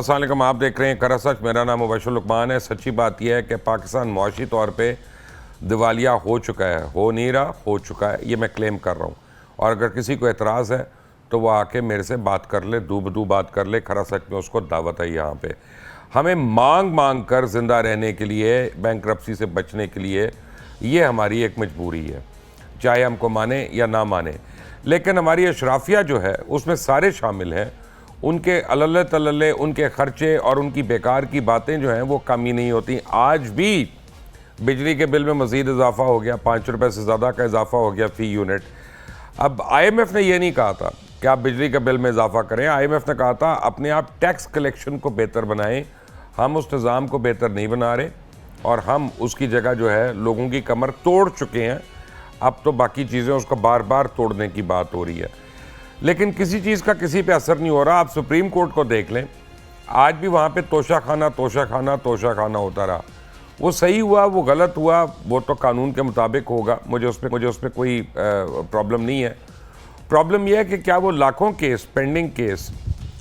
السلام علیکم، آپ دیکھ رہے ہیں کرا سچ. میرا نام مبشر لقمان ہے. سچی بات یہ ہے کہ پاکستان معاشی طور پہ دیوالیہ ہو چکا ہے، ہو نہیں رہا، ہو چکا ہے. یہ میں کلیم کر رہا ہوں، اور اگر کسی کو اعتراض ہے تو وہ آ کے میرے سے بات کر لے، دو بدو بات کر لے. کرا سچ میں اس کو دعوت ہے. یہاں پہ ہمیں مانگ کر زندہ رہنے کے لیے، بینکرپسی سے بچنے کے لیے، یہ ہماری ایک مجبوری ہے، چاہے ہم کو مانیں یا نہ مانیں. لیکن ہماری اشرافیہ جو ہے اس میں سارے شامل ہیں. ان کے اللہ تللے، ان کے خرچے اور ان کی بیکار کی باتیں جو ہیں وہ کم ہی نہیں ہوتی. آج بھی بجلی کے بل میں مزید اضافہ ہو گیا، 5 روپے سے زیادہ کا اضافہ ہو گیا فی یونٹ. اب آئی ایم ایف نے یہ نہیں کہا تھا کہ آپ بجلی کے بل میں اضافہ کریں. آئی ایم ایف نے کہا تھا اپنے آپ ٹیکس کلیکشن کو بہتر بنائیں. ہم اس نظام کو بہتر نہیں بنا رہے، اور ہم اس کی جگہ جو ہے لوگوں کی کمر توڑ چکے ہیں. اب تو باقی چیزیں اس کو بار بار توڑنے کی بات ہو رہی ہے، لیکن کسی چیز کا کسی پہ اثر نہیں ہو رہا. آپ سپریم کورٹ کو دیکھ لیں، آج بھی وہاں پہ توشہ خانہ ہوتا رہا. وہ صحیح ہوا، وہ غلط ہوا، وہ تو قانون کے مطابق ہوگا. مجھے اس پہ کوئی پرابلم نہیں ہے. پرابلم یہ ہے کہ کیا وہ لاکھوں کیس، پینڈنگ کیس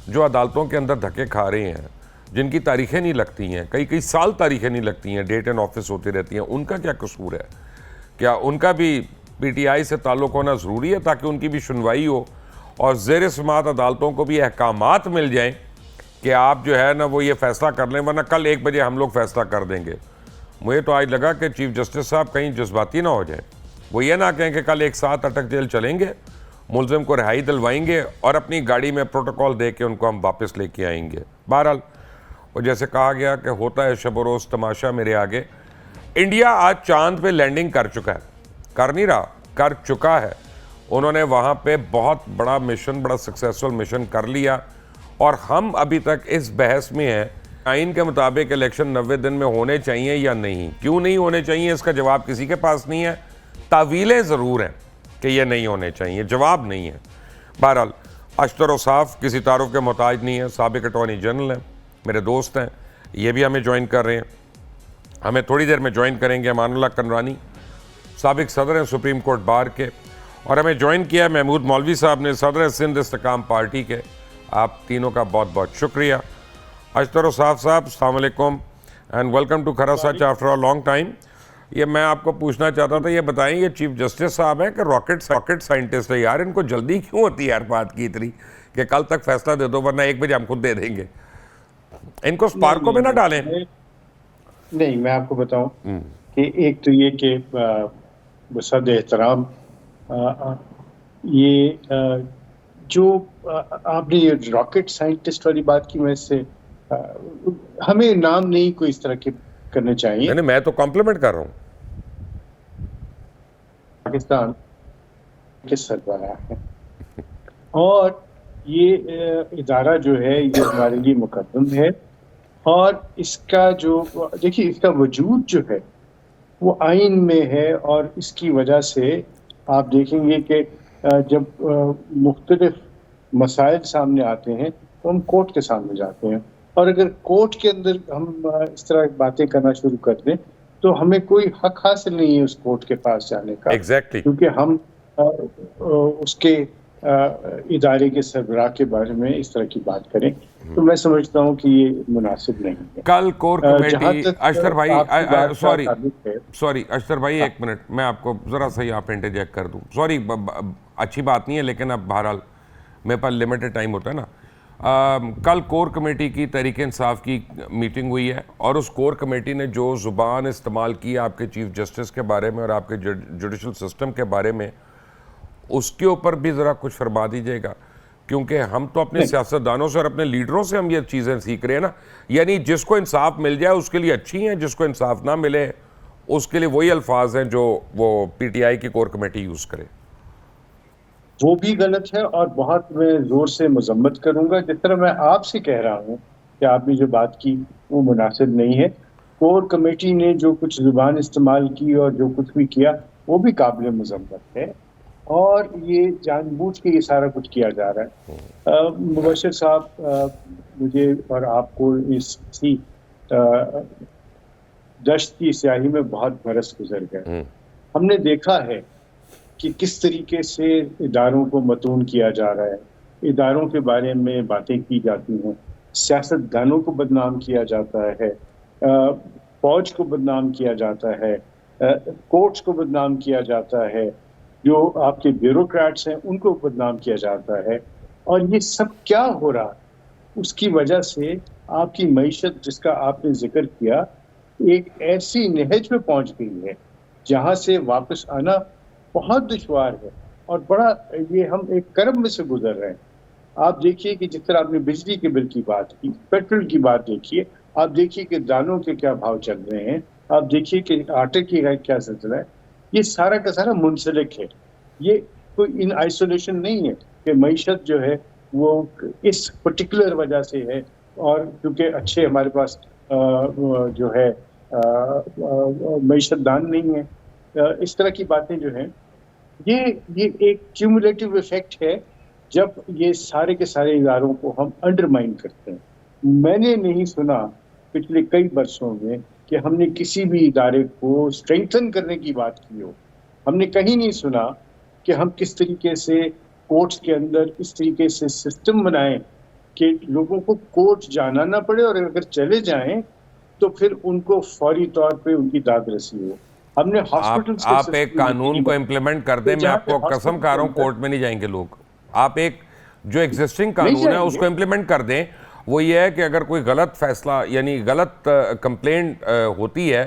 جو عدالتوں کے اندر دھکے کھا رہے ہیں، جن کی تاریخیں نہیں لگتی ہیں، کئی سال تاریخیں نہیں لگتی ہیں، ڈیٹ اینڈ آفس ہوتی رہتی ہیں، ان کا کیا قصور ہے؟ کیا ان کا بھی پی ٹی آئی سے تعلق ہونا ضروری ہے تاکہ ان کی بھی سنوائی ہو اور زیر سماعت عدالتوں کو بھی احکامات مل جائیں کہ آپ جو ہے نا وہ یہ فیصلہ کر لیں، ورنہ کل 1 بجے ہم لوگ فیصلہ کر دیں گے. مجھے تو آج لگا کہ چیف جسٹس صاحب کہیں جذباتی نہ ہو جائیں. وہ یہ نہ کہیں کہ کل 1 ساتھ اٹک جیل چلیں گے، ملزم کو رہائی دلوائیں گے اور اپنی گاڑی میں پروٹوکول دے کے ان کو ہم واپس لے کے آئیں گے. بہرحال وہ جیسے کہا گیا کہ ہوتا ہے شب و روز تماشا میرے آگے. انڈیا آج چاند پہ لینڈنگ کر چکا ہے، کر نہیں رہا، کر چکا ہے. انہوں نے وہاں پہ بہت بڑا مشن، بڑا سکسیسفل مشن کر لیا، اور ہم ابھی تک اس بحث میں ہیں آئین کے مطابق الیکشن 90 دن میں ہونے چاہیے یا نہیں. کیوں نہیں ہونے چاہیے اس کا جواب کسی کے پاس نہیں ہے. تعویلیں ضرور ہیں کہ یہ نہیں ہونے چاہیے، جواب نہیں ہے. بہرحال اشتر و صاف کسی تعارف کے محتاج نہیں ہے، سابق اٹارنی جنرل ہیں، میرے دوست ہیں، یہ بھی ہمیں جوائن کر رہے ہیں. ہمیں تھوڑی دیر میں جوائن کریں گے امان اللہ کنرانی، سابق صدر ہیں سپریم کورٹ بار کے، اور ہمیں جوائن کیا ہے محمود مولوی صاحب نے، صدر سندھ استحکام پارٹی کے. آپ تینوں کا بہت بہت شکریہ. اشتر و صاف صاحب السلام علیکم اینڈ ویلکم ٹو کرا سچ آفٹر اے لانگ ٹائم. یہ میں آپ کو پوچھنا چاہتا تھا، یہ بتائیں یہ چیف جسٹس صاحب ہیں کہ راکٹ سائنٹسٹ ہے؟ یار ان کو جلدی کیوں ہوتی ہے ہر بات کی اتنی کہ کل تک فیصلہ دے دو ورنہ 1 بجے ہم خود دے دیں گے؟ ان کو اسپارکوں میں نہ ڈالیں. نہیں، میں آپ کو بتاؤں کہ ایک تو یہ کہ بصد احترام یہ جو آپ نے یہ راکٹ سائنٹسٹ والی بات کی، میں سے ہمیں نام نہیں کوئی اس طرح کے کرنے چاہیے. نہیں، میں تو کمپلیمنٹ کر رہا ہوں. پاکستان کے سربراہ ہے، اور یہ ادارہ جو ہے یہ ہمارے لیے مقدم ہے، اور اس کا جو دیکھیے اس کا وجود جو ہے وہ آئین میں ہے. اور اس کی وجہ سے آپ دیکھیں گے کہ جب مختلف مسائل سامنے آتے ہیں تو ہم کورٹ کے سامنے جاتے ہیں، اور اگر کورٹ کے اندر ہم اس طرح باتیں کرنا شروع کر دیں تو ہمیں کوئی حق حاصل نہیں ہے اس کورٹ کے پاس جانے کا، کیونکہ ہم اس کے ادارے کے سربراہ کے بارے میں اس طرح کی بات کریں تو میں سمجھتا ہوں کہ یہ مناسب نہیں ہے. کل کور کمیٹی اشتر بھائی سوری اشتر بھائی 1 منٹ میں آپ کو ذرا سا یہاں پہ انٹرجیکٹ کر دوں. سوری، اچھی بات نہیں ہے لیکن اب بہرحال میرے پاس لمیٹڈ ٹائم ہوتا ہے نا. کل کور کمیٹی کی تحریک انصاف کی میٹنگ ہوئی ہے، اور اس کور کمیٹی نے جو زبان استعمال کی آپ کے چیف جسٹس کے بارے میں اور آپ کے جوڈیشل سسٹم کے بارے میں، اس کے اوپر بھی ذرا کچھ فرما دیجیے گا، کیونکہ ہم تو اپنے سیاستدانوں سے اور اپنے لیڈروں سے ہم یہ چیزیں سیکھ رہے ہیں نا. یعنی جس کو انصاف مل جائے اس کے لیے اچھی ہیں، جس کو انصاف نہ ملے اس کے لیے وہی الفاظ ہیں جو وہ پی ٹی آئی کی کور کمیٹی یوز کرے. وہ بھی غلط ہے، اور بہت میں زور سے مذمت کروں گا. جس طرح میں آپ سے کہہ رہا ہوں کہ آپ نے جو بات کی وہ مناسب نہیں ہے. کور کمیٹی نے جو کچھ زبان استعمال کی اور جو کچھ بھی کیا وہ بھی قابل مذمت ہے، اور یہ جان بوجھ کے یہ سارا کچھ کیا جا رہا ہے. مبشر صاحب، مجھے اور آپ کو اسی دشت کی سیاہی میں بہت برس گزر گئے. ہم نے دیکھا ہے کہ کس طریقے سے اداروں کو متون کیا جا رہا ہے، اداروں کے بارے میں باتیں کی جاتی ہیں سیاستدانوں کو بدنام کیا جاتا ہے, فوج کو بدنام کیا جاتا ہے, کورٹس کو بدنام کیا جاتا ہے, جو آپ کے بیوروکریٹس ہیں ان کو بدنام کیا جاتا ہے. اور یہ سب کیا ہو رہا ہے؟ اس کی وجہ سے آپ کی معیشت, جس کا آپ نے ذکر کیا, ایک ایسی نہج پہ پہنچ گئی ہے جہاں سے واپس آنا بہت دشوار ہے, اور بڑا یہ ہم ایک کرب میں سے گزر رہے ہیں. آپ دیکھیے کہ جس طرح آپ نے بجلی کے بل کی بات کی, پیٹرول کی بات دیکھیے, آپ دیکھیے کہ دالوں کے کیا بھاؤ چل رہے ہیں, آپ دیکھیے کہ آٹے کی کیا سلسلہ ہے. یہ سارا کا سارا منسلک ہے. یہ کوئی ان آئسولیشن نہیں ہے کہ معیشت جو ہے وہ اس پرٹیکولر وجہ سے ہے, اور کیونکہ اچھے ہمارے پاس جو ہے معیشت دان نہیں ہے. اس طرح کی باتیں جو ہیں, یہ ایک کیومولیٹو ایفیکٹ ہے جب یہ سارے کے سارے اداروں کو ہم انڈرمائن کرتے ہیں. میں نے نہیں سنا پچھلے کئی برسوں میں کہ ہم نے کسی بھی ادارے کو اسٹرینتھن کرنے کی بات کی ہو. ہم نے کہیں نہیں سنا کہ ہم کس طریقے سے کورٹس کے اندر اس طریقے سے سسٹم بنائیں کہ لوگوں کو کورٹ جانا نہ پڑے, اور اگر چلے جائیں تو پھر ان کو فوری طور پہ ان کی داد رسی ہو. ہم نے ہاسپٹلس کے آپ ایک قانون کو امپلیمنٹ کر دیں, میں آپ کو قسم کھا رہا ہوں کورٹ میں نہیں جائیں گے لوگ. آپ ایک جو ایگزسٹنگ قانون ہے اس کو امپلیمنٹ کر دیں. وہ یہ ہے کہ اگر کوئی غلط فیصلہ یعنی غلط کمپلینٹ ہوتی ہے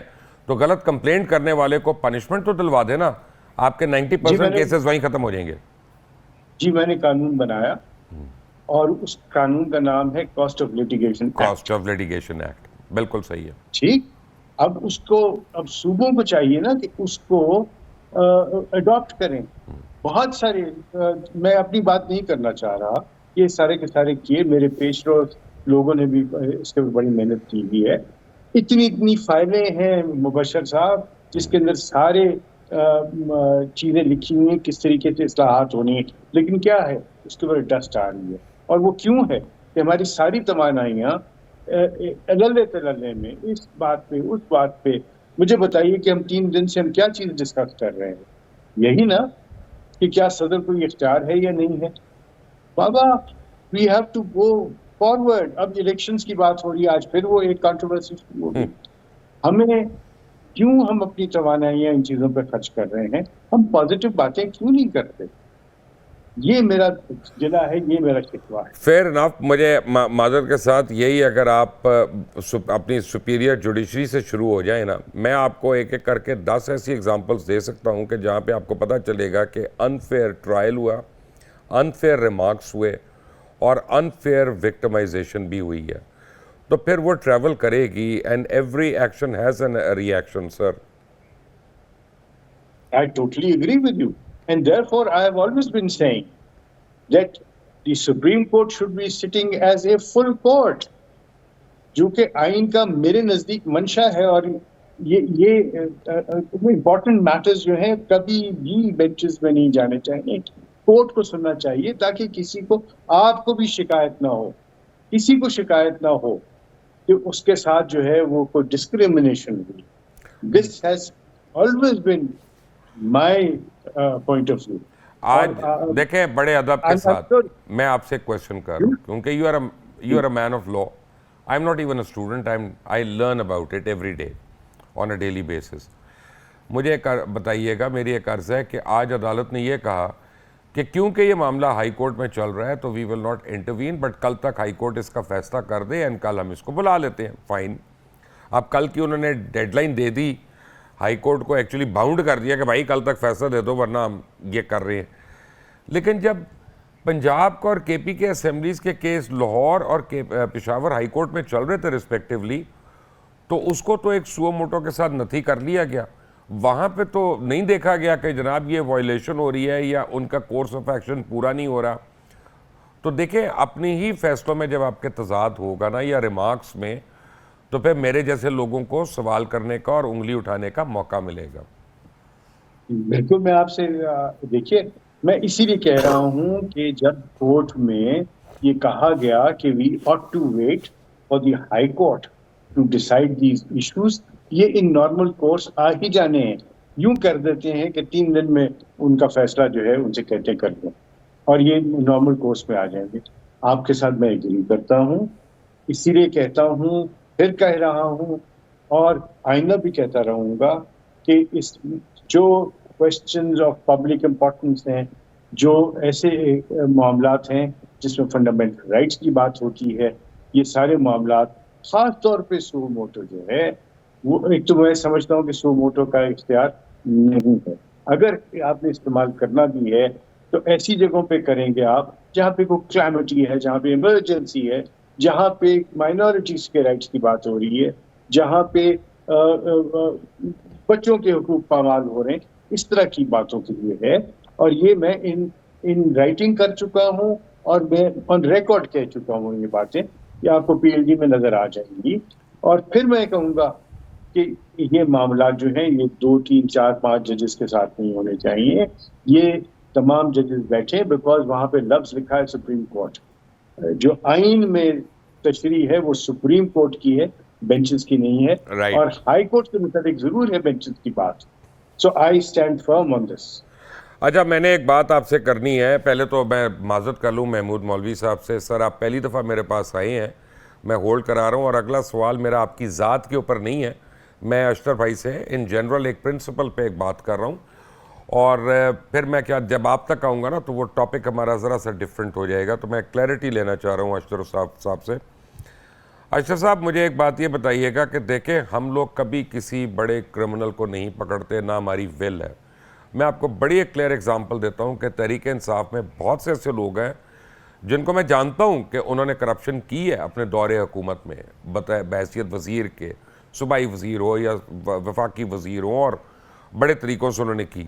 تو غلط کمپلینٹ کرنے والے کو پنشمنٹ تو دلوا دے نا. آپ کے 90% کیسز وہیں ختم ہو جائیں گے. جی میں نے قانون بنایا, اور اس قانون کا نام ہے کاسٹ آف لیٹیگیشن ایکٹ. بالکل صحیح ہے. ٹھیک, اب اس کو اب صوبوں کو چاہیے نا کہ اس کو اڈاپٹ کریں. بہت سارے, میں اپنی بات نہیں کرنا چاہ رہا, یہ سارے کے سارے کیے, میرے پیش رو لوگوں نے بھی اس کے بڑی محنت کی ہوئی ہے. اتنی فائلیں ہیں مبشر صاحب جس کے اندر سارے چیزیں لکھی ہوئی ہیں کس طریقے سے اصلاحات ہونی ہیں, لیکن کیا ہے اس کے اوپر ڈسٹ آ رہی ہے. اور وہ کیوں ہے کہ ہماری ساری توانائیاں تللے میں اس بات پہ اس بات پہ. مجھے بتائیے کہ ہم 3 دن سے ہم کیا چیز ڈسکس کر رہے ہیں, یہی نا کہ کیا صدر کوئی اختیار ہے یا نہیں ہے. بابا we have to go forward. اب الیکشنز کی بات ہو رہی ہے, آج پھر وہ ایک کنٹروورسی شروع ہو گئی. ہمیں کیوں ہم اپنی توانائیاں ان چیزوں پہ خرچ کر رہے ہیں, ہم پازیٹیو باتیں کیوں نہیں کرتے. یہ میرا ضلع ہے, یہ میرا شکوہ ہے. Fair enough. مجھے معذرت کے ساتھ یہی, اگر آپ اپنی سپیریئر جوڈیشری سے شروع ہو جائیں نا, میں آپ کو ایک ایک کر کے 10 ایسی ایگزامپلس دے سکتا ہوں کہ جہاں پہ آپ کو پتہ چلے گا کہ انفیئر ٹرائل ہوا, انفیئر ریمارکس ہوئے, اور انفیئر وکٹمائزیشن بھی ہوئی ہے. تو پھر وہ ٹریول کرے گی, and every action has an reaction. Sir I totally agree with you. And therefore, I have always been saying that the Supreme Court should be sitting as a full court. جو کہ آئین کا میرے نزدیک منشا ہے, اور یہ امپورٹنٹ میٹرز جو ہیں کبھی بھی بینچز میں نہیں جانے چاہیے, کورٹ کو سننا چاہیے, تاکہ کسی کو, آپ کو بھی شکایت نہ ہو, کسی کو شکایت نہ ہو کہ اس کے ساتھ جو ہے وہ کوئی ڈسکریمنیشن ہوئی. This has always been my point of view. آج دیکھیں بڑے ادب کے ساتھ میں آپ سے کوشچن کر رہا ہوں, کیونکہ you are a man of law. I'm not even a student. I learn about it every day on a daily basis. مجھے بتائیے گا, میری ایک عرض ہے کہ آج عدالت نے یہ کہا کہ کیونکہ یہ معاملہ ہائی کورٹ میں چل رہا ہے تو وی ول ناٹ انٹروین, بٹ کل تک ہائی کورٹ اس کا فیصلہ کر دے, اینڈ کل ہم اس کو بلا لیتے ہیں. فائن. اب کل کی انہوں نے ڈیڈ لائن دے دی, ہائی کورٹ کو ایکچولی باؤنڈ کر دیا کہ بھائی کل تک فیصلہ دے دو ورنہ ہم یہ کر رہے ہیں. لیکن جب پنجاب کا اور کے پی کے اسمبلیز کے کیس لاہور اور پشاور ہائی کورٹ میں چل رہے تھے ریسپیکٹیولی, تو اس کو تو ایک سو موٹو کے ساتھ نتھی کر لیا گیا. وہاں پہ تو نہیں دیکھا گیا کہ جناب یہ وائلیشن ہو رہی ہے یا ان کا کورس آف ایکشن پورا نہیں ہو رہا. تو دیکھیں اپنی ہی فیصلوں میں جب آپ کے تضاد ہوگا نا یا ریمارکس میں, تو پھر میرے جیسے لوگوں کو سوال کرنے کا اور انگلی اٹھانے کا موقع ملے گا. بالکل. میں آپ سے دیکھیے, میں اسی لیے کہہ رہا ہوں کہ جب کورٹ میں یہ کہا گیا کہ وی ought to wait for the high court to decide these issues, یہ ان نارمل کورس آ ہی جانے ہیں. یوں کر دیتے ہیں کہ 3 دن میں ان کا فیصلہ جو ہے ان سے کہتے کر دیں, اور یہ نارمل کورس میں آ جائیں گے. آپ کے ساتھ میں ایگری کرتا ہوں اسی لیے کہتا ہوں، پھر کہہ رہا ہوں اور آئندہ بھی کہتا رہوں گا کہ اس جو کوشچنز آف پبلک امپورٹنس ہیں، جو ایسے معاملات ہیں جس میں فنڈامنٹل رائٹس کی بات ہوتی ہے، یہ سارے معاملات خاص طور پہ سو موٹو جو ہے وہ، ایک تو میں سمجھتا ہوں کہ سو موٹو کا اختیار نہیں ہے. اگر آپ نے استعمال کرنا بھی ہے تو ایسی جگہوں پہ کریں گے آپ جہاں پہ کوئی کلیمٹی ہے، جہاں پہ ایمرجنسی ہے، جہاں پہ مائنورٹیز کے رائٹس کی بات ہو رہی ہے، جہاں پہ بچوں کے حقوق پامال ہو رہے ہیں، اس طرح کی باتوں کے لیے ہے. اور یہ میں ان رائٹنگ کر چکا ہوں اور میں آن ریکارڈ کہہ چکا ہوں یہ باتیں، یہ آپ کو پی ایل ڈی میں نظر آ جائیں گی. اور پھر میں کہوں گا کہ یہ معاملات جو ہیں یہ 2 3 4 5 ججز کے ساتھ نہیں ہونے چاہیے. یہ تمام ججز بیٹھے، بیکاز وہاں پہ لفظ لکھا ہے سپریم کورٹ. جو آئین میں تشریح ہے وہ سپریم کورٹ کی ہے، بینچز کی نہیں ہے. Right. اور ہائی کورٹ کے متعلق ضرور ہے بینچز کی بات. سو آئی اسٹینڈ فرم آن دس. اچھا، میں نے ایک بات آپ سے کرنی ہے. پہلے تو میں معذرت کر لوں محمود مولوی صاحب سے. سر، آپ پہلی دفعہ میرے پاس آئے ہیں، میں ہولڈ کرا رہا ہوں، اور اگلا سوال میرا آپ کی ذات کے اوپر نہیں ہے. میں اشرف بھائی سے ان جنرل ایک پرنسپل پہ ایک بات کر رہا ہوں، اور پھر میں کیا جب آپ تک آؤں گا نا تو وہ ٹاپک ہمارا ذرا سا ڈیفرنٹ ہو جائے گا. تو میں کلیئرٹی لینا چاہ رہا ہوں اشرف صاحب سے. اشرف صاحب، مجھے ایک بات یہ بتائیے گا کہ دیکھیں، ہم لوگ کبھی کسی بڑے کرمنل کو نہیں پکڑتے، نہ ہماری ول ہے. میں آپ کو بڑی ایک کلیئر اگزامپل دیتا ہوں کہ تحریک انصاف میں بہت سے ایسے لوگ ہیں جن کو میں جانتا ہوں کہ انہوں نے کرپشن کی ہے اپنے دور حکومت میں، بحیثیت وزیر کے، صوبائی وزیر ہو یا وفاقی وزیر ہو، اور بڑے طریقوں سے انہوں نے کی.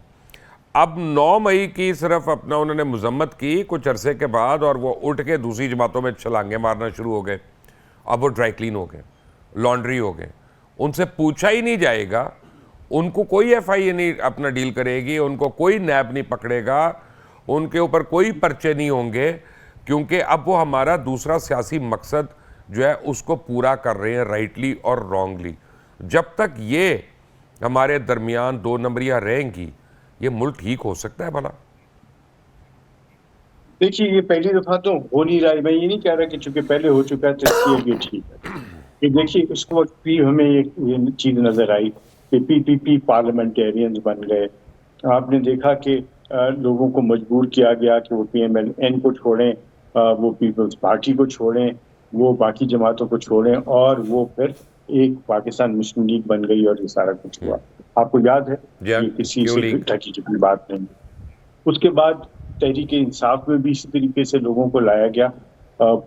اب 9 مئی کی صرف اپنا انہوں نے مذمت کی کچھ عرصے کے بعد، اور وہ اٹھ کے دوسری جماعتوں میں چھلانگیں مارنا شروع ہو گئے. اب وہ ڈرائی کلین ہو گئے، لانڈری ہو گئے. ان سے پوچھا ہی نہیں جائے گا، ان کو کوئی ایف آئی اے نہیں اپنا ڈیل کرے گی، ان کو کوئی نیب نہیں پکڑے گا، ان کے اوپر کوئی پرچے نہیں ہوں گے، کیونکہ اب وہ ہمارا دوسرا سیاسی مقصد جو ہے اس کو پورا کر رہے ہیں، رائٹلی اور رانگلی. جب تک یہ ہمارے درمیان 2 نمبریاں رہیں گی، یہ ملک ٹھیک ہو سکتا ہے بھلا؟ دیکھیے، یہ پہلی دفعہ تو ہو نہیں رہا ہے. میں یہ نہیں کہہ رہا کہ چونکہ پہلے ہو چکا ہے تو اس لیے یہ ٹھیک ہے. کہ دیکھیے، اس کو بھی ہمیں یہ چیز نظر آئی کہ پی پارلیمنٹیرینز بن گئے. آپ نے دیکھا کہ لوگوں کو مجبور کیا گیا کہ وہ پی ایم ایل این کو چھوڑیں، وہ پیپلز پارٹی کو چھوڑیں، وہ باقی جماعتوں کو چھوڑیں، اور وہ پھر ایک پاکستان مسلم لیگ بن گئی اور یہ سارا کچھ ہوا. آپ کو یاد ہے؟ یہ کسی سے ڈھکی چکی بات نہیں. اس کے بعد تحریک انصاف میں بھی اسی طریقے سے لوگوں کو لایا گیا،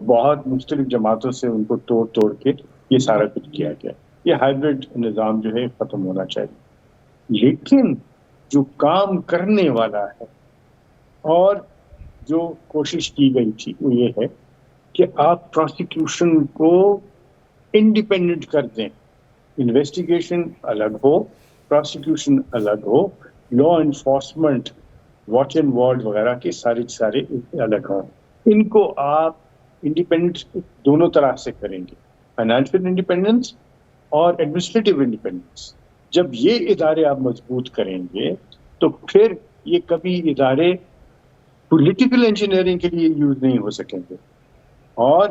بہت مختلف جماعتوں سے ان کو توڑ کے یہ سارا کچھ کیا گیا. یہ ہائیبرڈ نظام جو ہے ختم ہونا چاہیے. لیکن جو کام کرنے والا ہے اور جو کوشش کی گئی تھی وہ یہ ہے کہ آپ پروسیکیوشن کو انڈیپینڈنٹ کر دیں. انویسٹیگیشن الگ ہو، پروسیکیوشن الگ ہو، law enforcement, watch and ward وغیرہ کے سارے الگ ہوں. ان کو آپ انڈیپینڈنٹ دونوں طرح سے کریں گے، فائنینشیل انڈیپینڈنس اور ایڈمنسٹریٹو انڈیپینڈنس. جب یہ ادارے آپ مضبوط کریں گے تو پھر یہ کبھی ادارے پولیٹیکل انجینئرنگ کے لیے یوز نہیں ہو سکیں گے. اور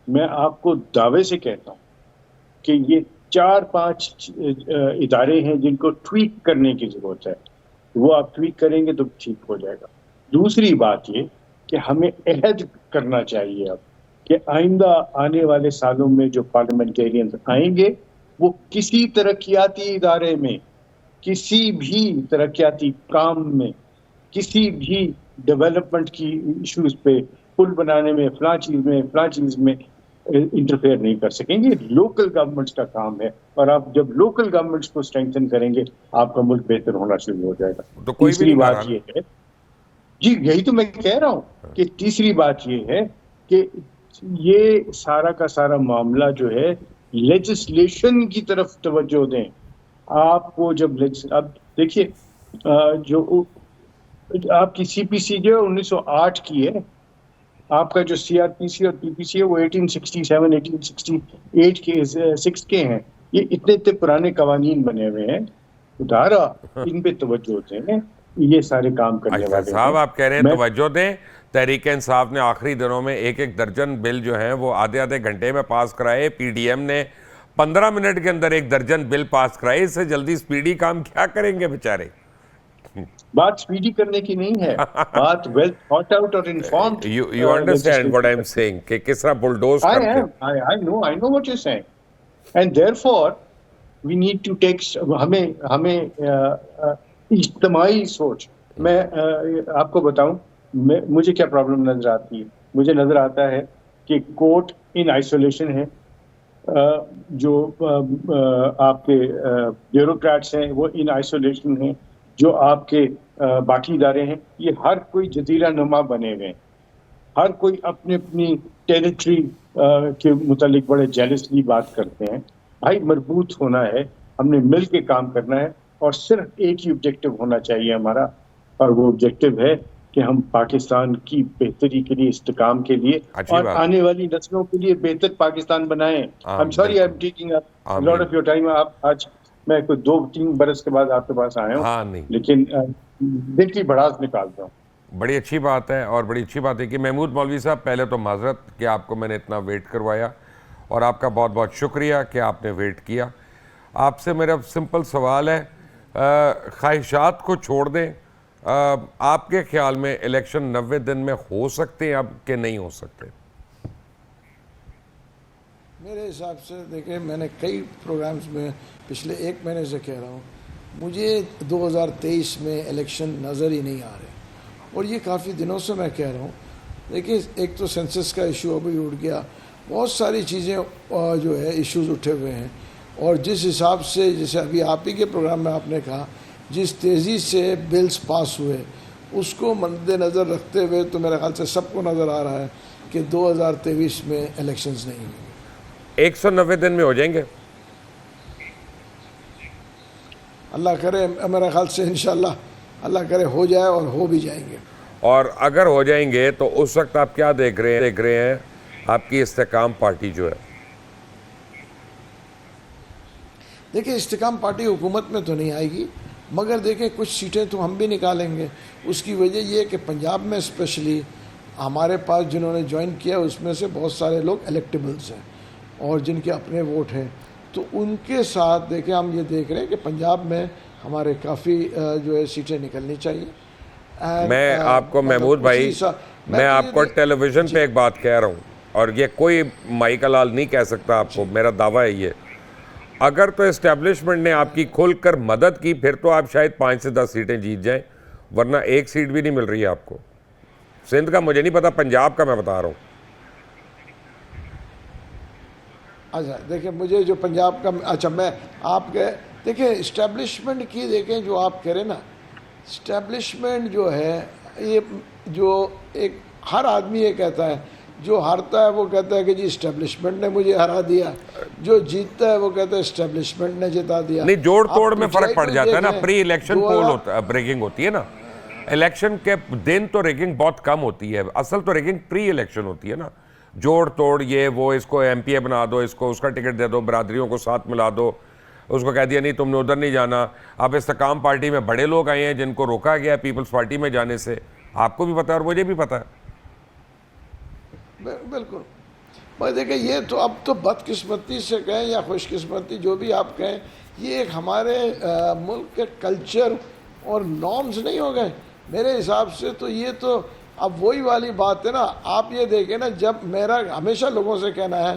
میں آپ کو دعوے سے کہتا ہوں کہ یہ 4-5 ادارے ہیں جن کو ٹویک کرنے کی ضرورت ہے. وہ آپ ٹویک کریں گے تو ٹھیک ہو جائے گا. دوسری بات یہ کہ ہمیں عہد کرنا چاہیے اب کہ آئندہ آنے والے سالوں میں جو پارلیمنٹیرینز آئیں گے وہ کسی ترقیاتی ادارے میں، کسی بھی ترقیاتی کام میں، کسی بھی ڈیولپمنٹ کی ایشوز پہ، پل بنانے میں، فلاں چیز میں انٹرفیئر نہیں کر سکیں گے. لوکل گورنمنٹس کا کام ہے، اور آپ جب لوکل گورنمنٹس کو اسٹرینتھن کریں گے آپ کا ملک بہتر ہونا شروع ہو جائے گا. تیسری بات یہ ہے، جی یہی تو میں کہہ رہا ہوں کہ تیسری بات یہ ہے کہ یہ سارا کا سارا معاملہ جو ہے لیجسلیشن کی طرف توجہ دیں. آپ کو جب اب دیکھیے، جو آپ کی سی پی سی جو 1908 کی ہے، آپ کا جو سی آر پی سی اور پی پی سی ہے وہ 1867 1868 کے 6 کے ہیں. یہ اتنے پرانے قوانین بنے ہوئے ہیں. ادارہ ان پہ توجہ دیں یہ سارے کام کرنے اشرف والے صاحب ہیں. آپ کہہ رہے ہیں توجہ دیں، تحریک انصاف نے آخری دنوں میں ایک درجن بل جو ہیں وہ آدھے گھنٹے میں پاس کرائے، پی ڈی ایم نے 15 منٹ کے اندر 1 درجن بل پاس کرائے. اس سے جلدی سپیڈی کام کیا کریں گے بیچارے؟ بات سپیڈی کرنے کی نہیں ہے، بات ویل تھاٹ آؤٹ اور informed You understand what I'm saying کہ کس طرح بلڈوز I کرتے am. I know what you're saying. And therefore, we need to take ہمیں اجتماعی سوچ. میں آپ کو بتاؤں مجھے کیا پرابلم نظر آتی ہے. مجھے نظر آتا ہے کہ کورٹ ان آئسولیشن ہے، جو آپ کے بیوروکریٹس ہیں وہ ان آئسولیشن ہیں، جو آپ کے باقی ادارے ہیں یہ ہر کوئی جزیرہ نما بنے ہوئے ہیں. ہر کوئی اپنی اپنی ٹیریٹری کے متعلق بڑے جیلسلی بات کرتے ہیں. بھائی مربوط ہونا ہے، ہم نے مل کے کام کرنا ہے، اور صرف ایک ہی آبجیکٹو ہونا چاہیے ہمارا، اور وہ آبجیکٹو ہے کہ ہم پاکستان کی بہتری کے لیے، استحکام کے لیے اور آنے والی نسلوں کے لیے بہتر پاکستان بنائیں. I'm sorry I'm taking a lot of your time. آج میں کوئی 2-3 برس کے بعد آپ کے پاس آیا ہوں، لیکن دل کی بڑاس نکالتا ہوں. بڑی اچھی بات ہے، اور بڑی اچھی بات ہے کہ محمود مولوی صاحب پہلے تو معذرت کہ آپ کو میں نے اتنا ویٹ کروایا، اور آپ کا بہت بہت شکریہ کہ آپ نے ویٹ کیا. آپ سے میرا سمپل سوال ہے، خواہشات کو چھوڑ دیں، آپ کے خیال میں الیکشن 90 دن میں ہو سکتے ہیں اب کہ نہیں ہو سکتے؟ میرے حساب سے دیکھیں، میں نے کئی پروگرامز میں پچھلے 1 مہینے سے کہہ رہا ہوں، مجھے 2023 میں الیکشن نظر ہی نہیں آ رہے، اور یہ کافی دنوں سے میں کہہ رہا ہوں. دیکھیں، ایک تو سینسس کا ایشو ابھی اٹھ گیا، بہت ساری چیزیں جو ہے ایشوز اٹھے ہوئے ہیں، اور جس حساب سے جیسے ابھی آپ ہی کے پروگرام میں آپ نے کہا جس تیزی سے بلز پاس ہوئے اس کو مد نظر رکھتے ہوئے تو میرے خیال سے سب کو نظر آ رہا ہے کہ 2023 میں الیکشنز نہیں ہوں گے. 190 دن میں ہو جائیں گے؟ اللہ کرے، میرے خیال سے انشاءاللہ اللہ کرے ہو جائے، اور ہو بھی جائیں گے. اور اگر ہو جائیں گے تو اس وقت آپ کیا دیکھ رہے ہیں آپ کی استحکام پارٹی جو ہے؟ دیکھیں، استحکام پارٹی حکومت میں تو نہیں آئے گی، مگر دیکھیں کچھ سیٹیں تو ہم بھی نکالیں گے. اس کی وجہ یہ کہ پنجاب میں اسپیشلی ہمارے پاس جنہوں نے جوائن کیا اس میں سے بہت سارے لوگ الیکٹیبلز ہیں اور جن کے اپنے ووٹ ہیں، تو ان کے ساتھ دیکھیں ہم یہ دیکھ رہے ہیں کہ پنجاب میں ہمارے کافی جو ہے سیٹیں نکلنی چاہیے. میں آپ کو محمود بھائی، میں آپ کو ٹیلی ویژن پہ ایک بات کہہ رہا ہوں، اور یہ کوئی مائی کا لال نہیں کہہ سکتا آپ کو، میرا دعویٰ ہے یہ، اگر تو اسٹیبلشمنٹ نے آپ کی کھل کر مدد کی پھر تو آپ شاید 5 سے 10 سیٹیں جیت جائیں، ورنہ 1 سیٹ بھی نہیں مل رہی ہے آپ کو. سندھ کا مجھے نہیں پتا، پنجاب کا میں بتا رہا ہوں. اچھا دیکھیں، مجھے جو پنجاب کا، اچھا میں آپ کے دیکھیں اسٹیبلشمنٹ کی، دیکھیں جو آپ کہہ رہے ہیں نا، اسٹیبلشمنٹ جو ہے یہ جو ایک ہر آدمی یہ کہتا ہے، جو ہارتا ہے وہ کہتا ہے کہ جی اسٹیبلشمنٹ نے مجھے ہرا دیا، جو جیتتا ہے وہ کہتا ہے اسٹیبلشمنٹ نے جتا دیا. نہیں، جوڑ توڑ میں فرق پڑ جاتا ہے نا. پری الیکشن پول ہوتا ہے، ریگنگ ہوتی ہے نا. الیکشن کے دن تو ریگنگ بہت کم ہوتی ہے، اصل تو ریگنگ پری الیکشن ہوتی ہے نا. جوڑ توڑ یہ وہ، اس کو ایم پی اے بنا دو، اس کو اس کا ٹکٹ دے دو، برادریوں کو ساتھ ملا دو، اس کو کہہ دیا نہیں تم نے ادھر نہیں جانا. اب استحکام پارٹی میں بڑے لوگ آئے ہیں جن کو روکا گیا پیپلز پارٹی میں جانے سے، آپ کو بھی پتا ہے اور مجھے بھی پتا ہے. بالکل. بھائی دیکھیں، یہ تو اب تو بدقسمتی سے کہیں یا خوش قسمتی جو بھی آپ کہیں، یہ ایک ہمارے ملک کے کلچر اور نارمز نہیں ہو گئے میرے حساب سے. تو یہ تو اب وہی والی بات ہے نا. آپ یہ دیکھیں نا، جب میرا ہمیشہ لوگوں سے کہنا ہے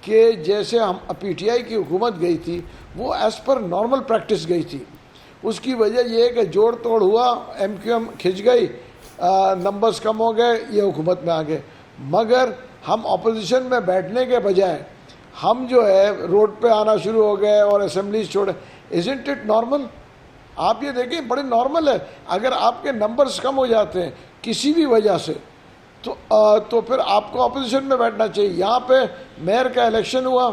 کہ جیسے ہم پی ٹی آئی کی حکومت گئی تھی وہ ایز پر نارمل پریکٹس گئی تھی. اس کی وجہ یہ ہے کہ جوڑ توڑ ہوا، ایم کیو ایم کھنچ گئی، نمبرز کم ہو گئے، یہ حکومت میں آ گئے. مگر ہم اپوزیشن میں بیٹھنے کے بجائے ہم جو ہے روڈ پہ آنا شروع ہو گئے اور اسمبلیز چھوڑے. Isn't it normal? آپ یہ دیکھیں بڑے نارمل ہے. اگر آپ کے نمبرز کم ہو جاتے ہیں کسی بھی وجہ سے تو پھر آپ کو اپوزیشن میں بیٹھنا چاہیے. یہاں پہ میئر کا الیکشن ہوا،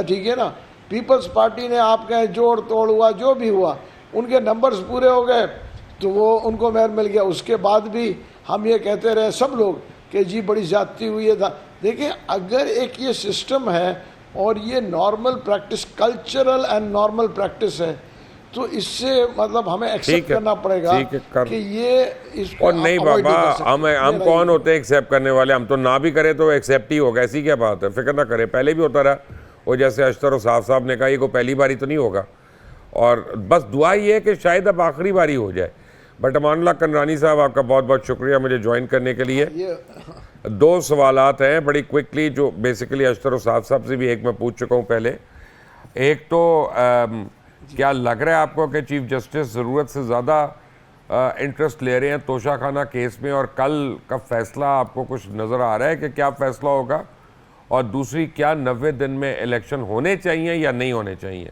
ٹھیک ہے نا، پیپلز پارٹی نے آپ کا جوڑ توڑ ہوا، جو بھی ہوا، ان کے نمبرز پورے ہو گئے تو وہ ان کو میئر مل گیا. اس کے بعد بھی ہم یہ کہتے رہے سب لوگ کہ جی بڑی زیادتی ہوئی ہے. دیکھیں، اگر ایک یہ سسٹم ہے اور یہ normal practice, cultural and normal practice ہے، تو اس سے مطلب ہمیں ایکسیپٹ ٹھیک ہے، کرنا پڑے گا ٹھیک ہے، کر کہ یہ اس کو اور نہیں avoid بابا، کر سکتے۔ ہم کون ہوتے ہیں ایکسیپٹ کرنے والے؟ ہم تو نہ بھی کریں تو ایکسیپٹ ہی ہوگا، ایسی کیا بات ہے، فکر نہ کریں، پہلے بھی ہوتا رہا، وہ جیسے اشتر و صاحب نے کہا یہ کوئی پہلی باری تو نہیں ہوگا، اور بس دعا یہ ہے کہ شاید اب آخری باری ہو جائے۔ بٹ امان اللہ کنرانی صاحب، آپ کا بہت بہت شکریہ مجھے جوائن کرنے کے لیے۔ دو سوالات ہیں بڑی کوئکلی جو بیسیکلی اشتر و صاحب سے بھی ایک میں پوچھ چکا ہوں پہلے۔ ایک تو کیا لگ رہا ہے آپ کو کہ چیف جسٹس ضرورت سے زیادہ انٹرسٹ لے رہے ہیں توشہ خانہ کیس میں، اور کل کا فیصلہ آپ کو کچھ نظر آ رہا ہے کہ کیا فیصلہ ہوگا؟ اور دوسری، کیا 90 دن میں الیکشن ہونے چاہیے یا نہیں ہونے چاہیے؟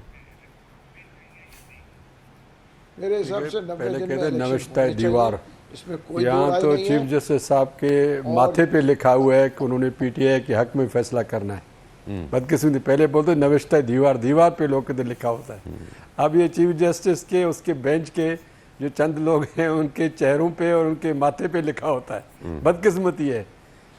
میرے حساب سے 90 پہلے دن کہتے ہیں میں نوشتہ الیکشن دیوار، اس میں کوئی یہاں تو چیف جسٹس صاحب کے ماتھے پہ لکھا ہوا ہے کہ انہوں نے پی ٹی آئی کے حق میں فیصلہ کرنا ہے۔ بدقسمتی پہلے بولتے نوشتہ دیوار، دیوار پہ لوگ کہتے لکھا ہوتا ہے۔ اب یہ چیف جسٹس کے اس کے بینچ کے جو چند لوگ ہیں ان کے چہروں پہ اور ان کے ماتھے پہ لکھا ہوتا ہے۔ بدقسمتی ہے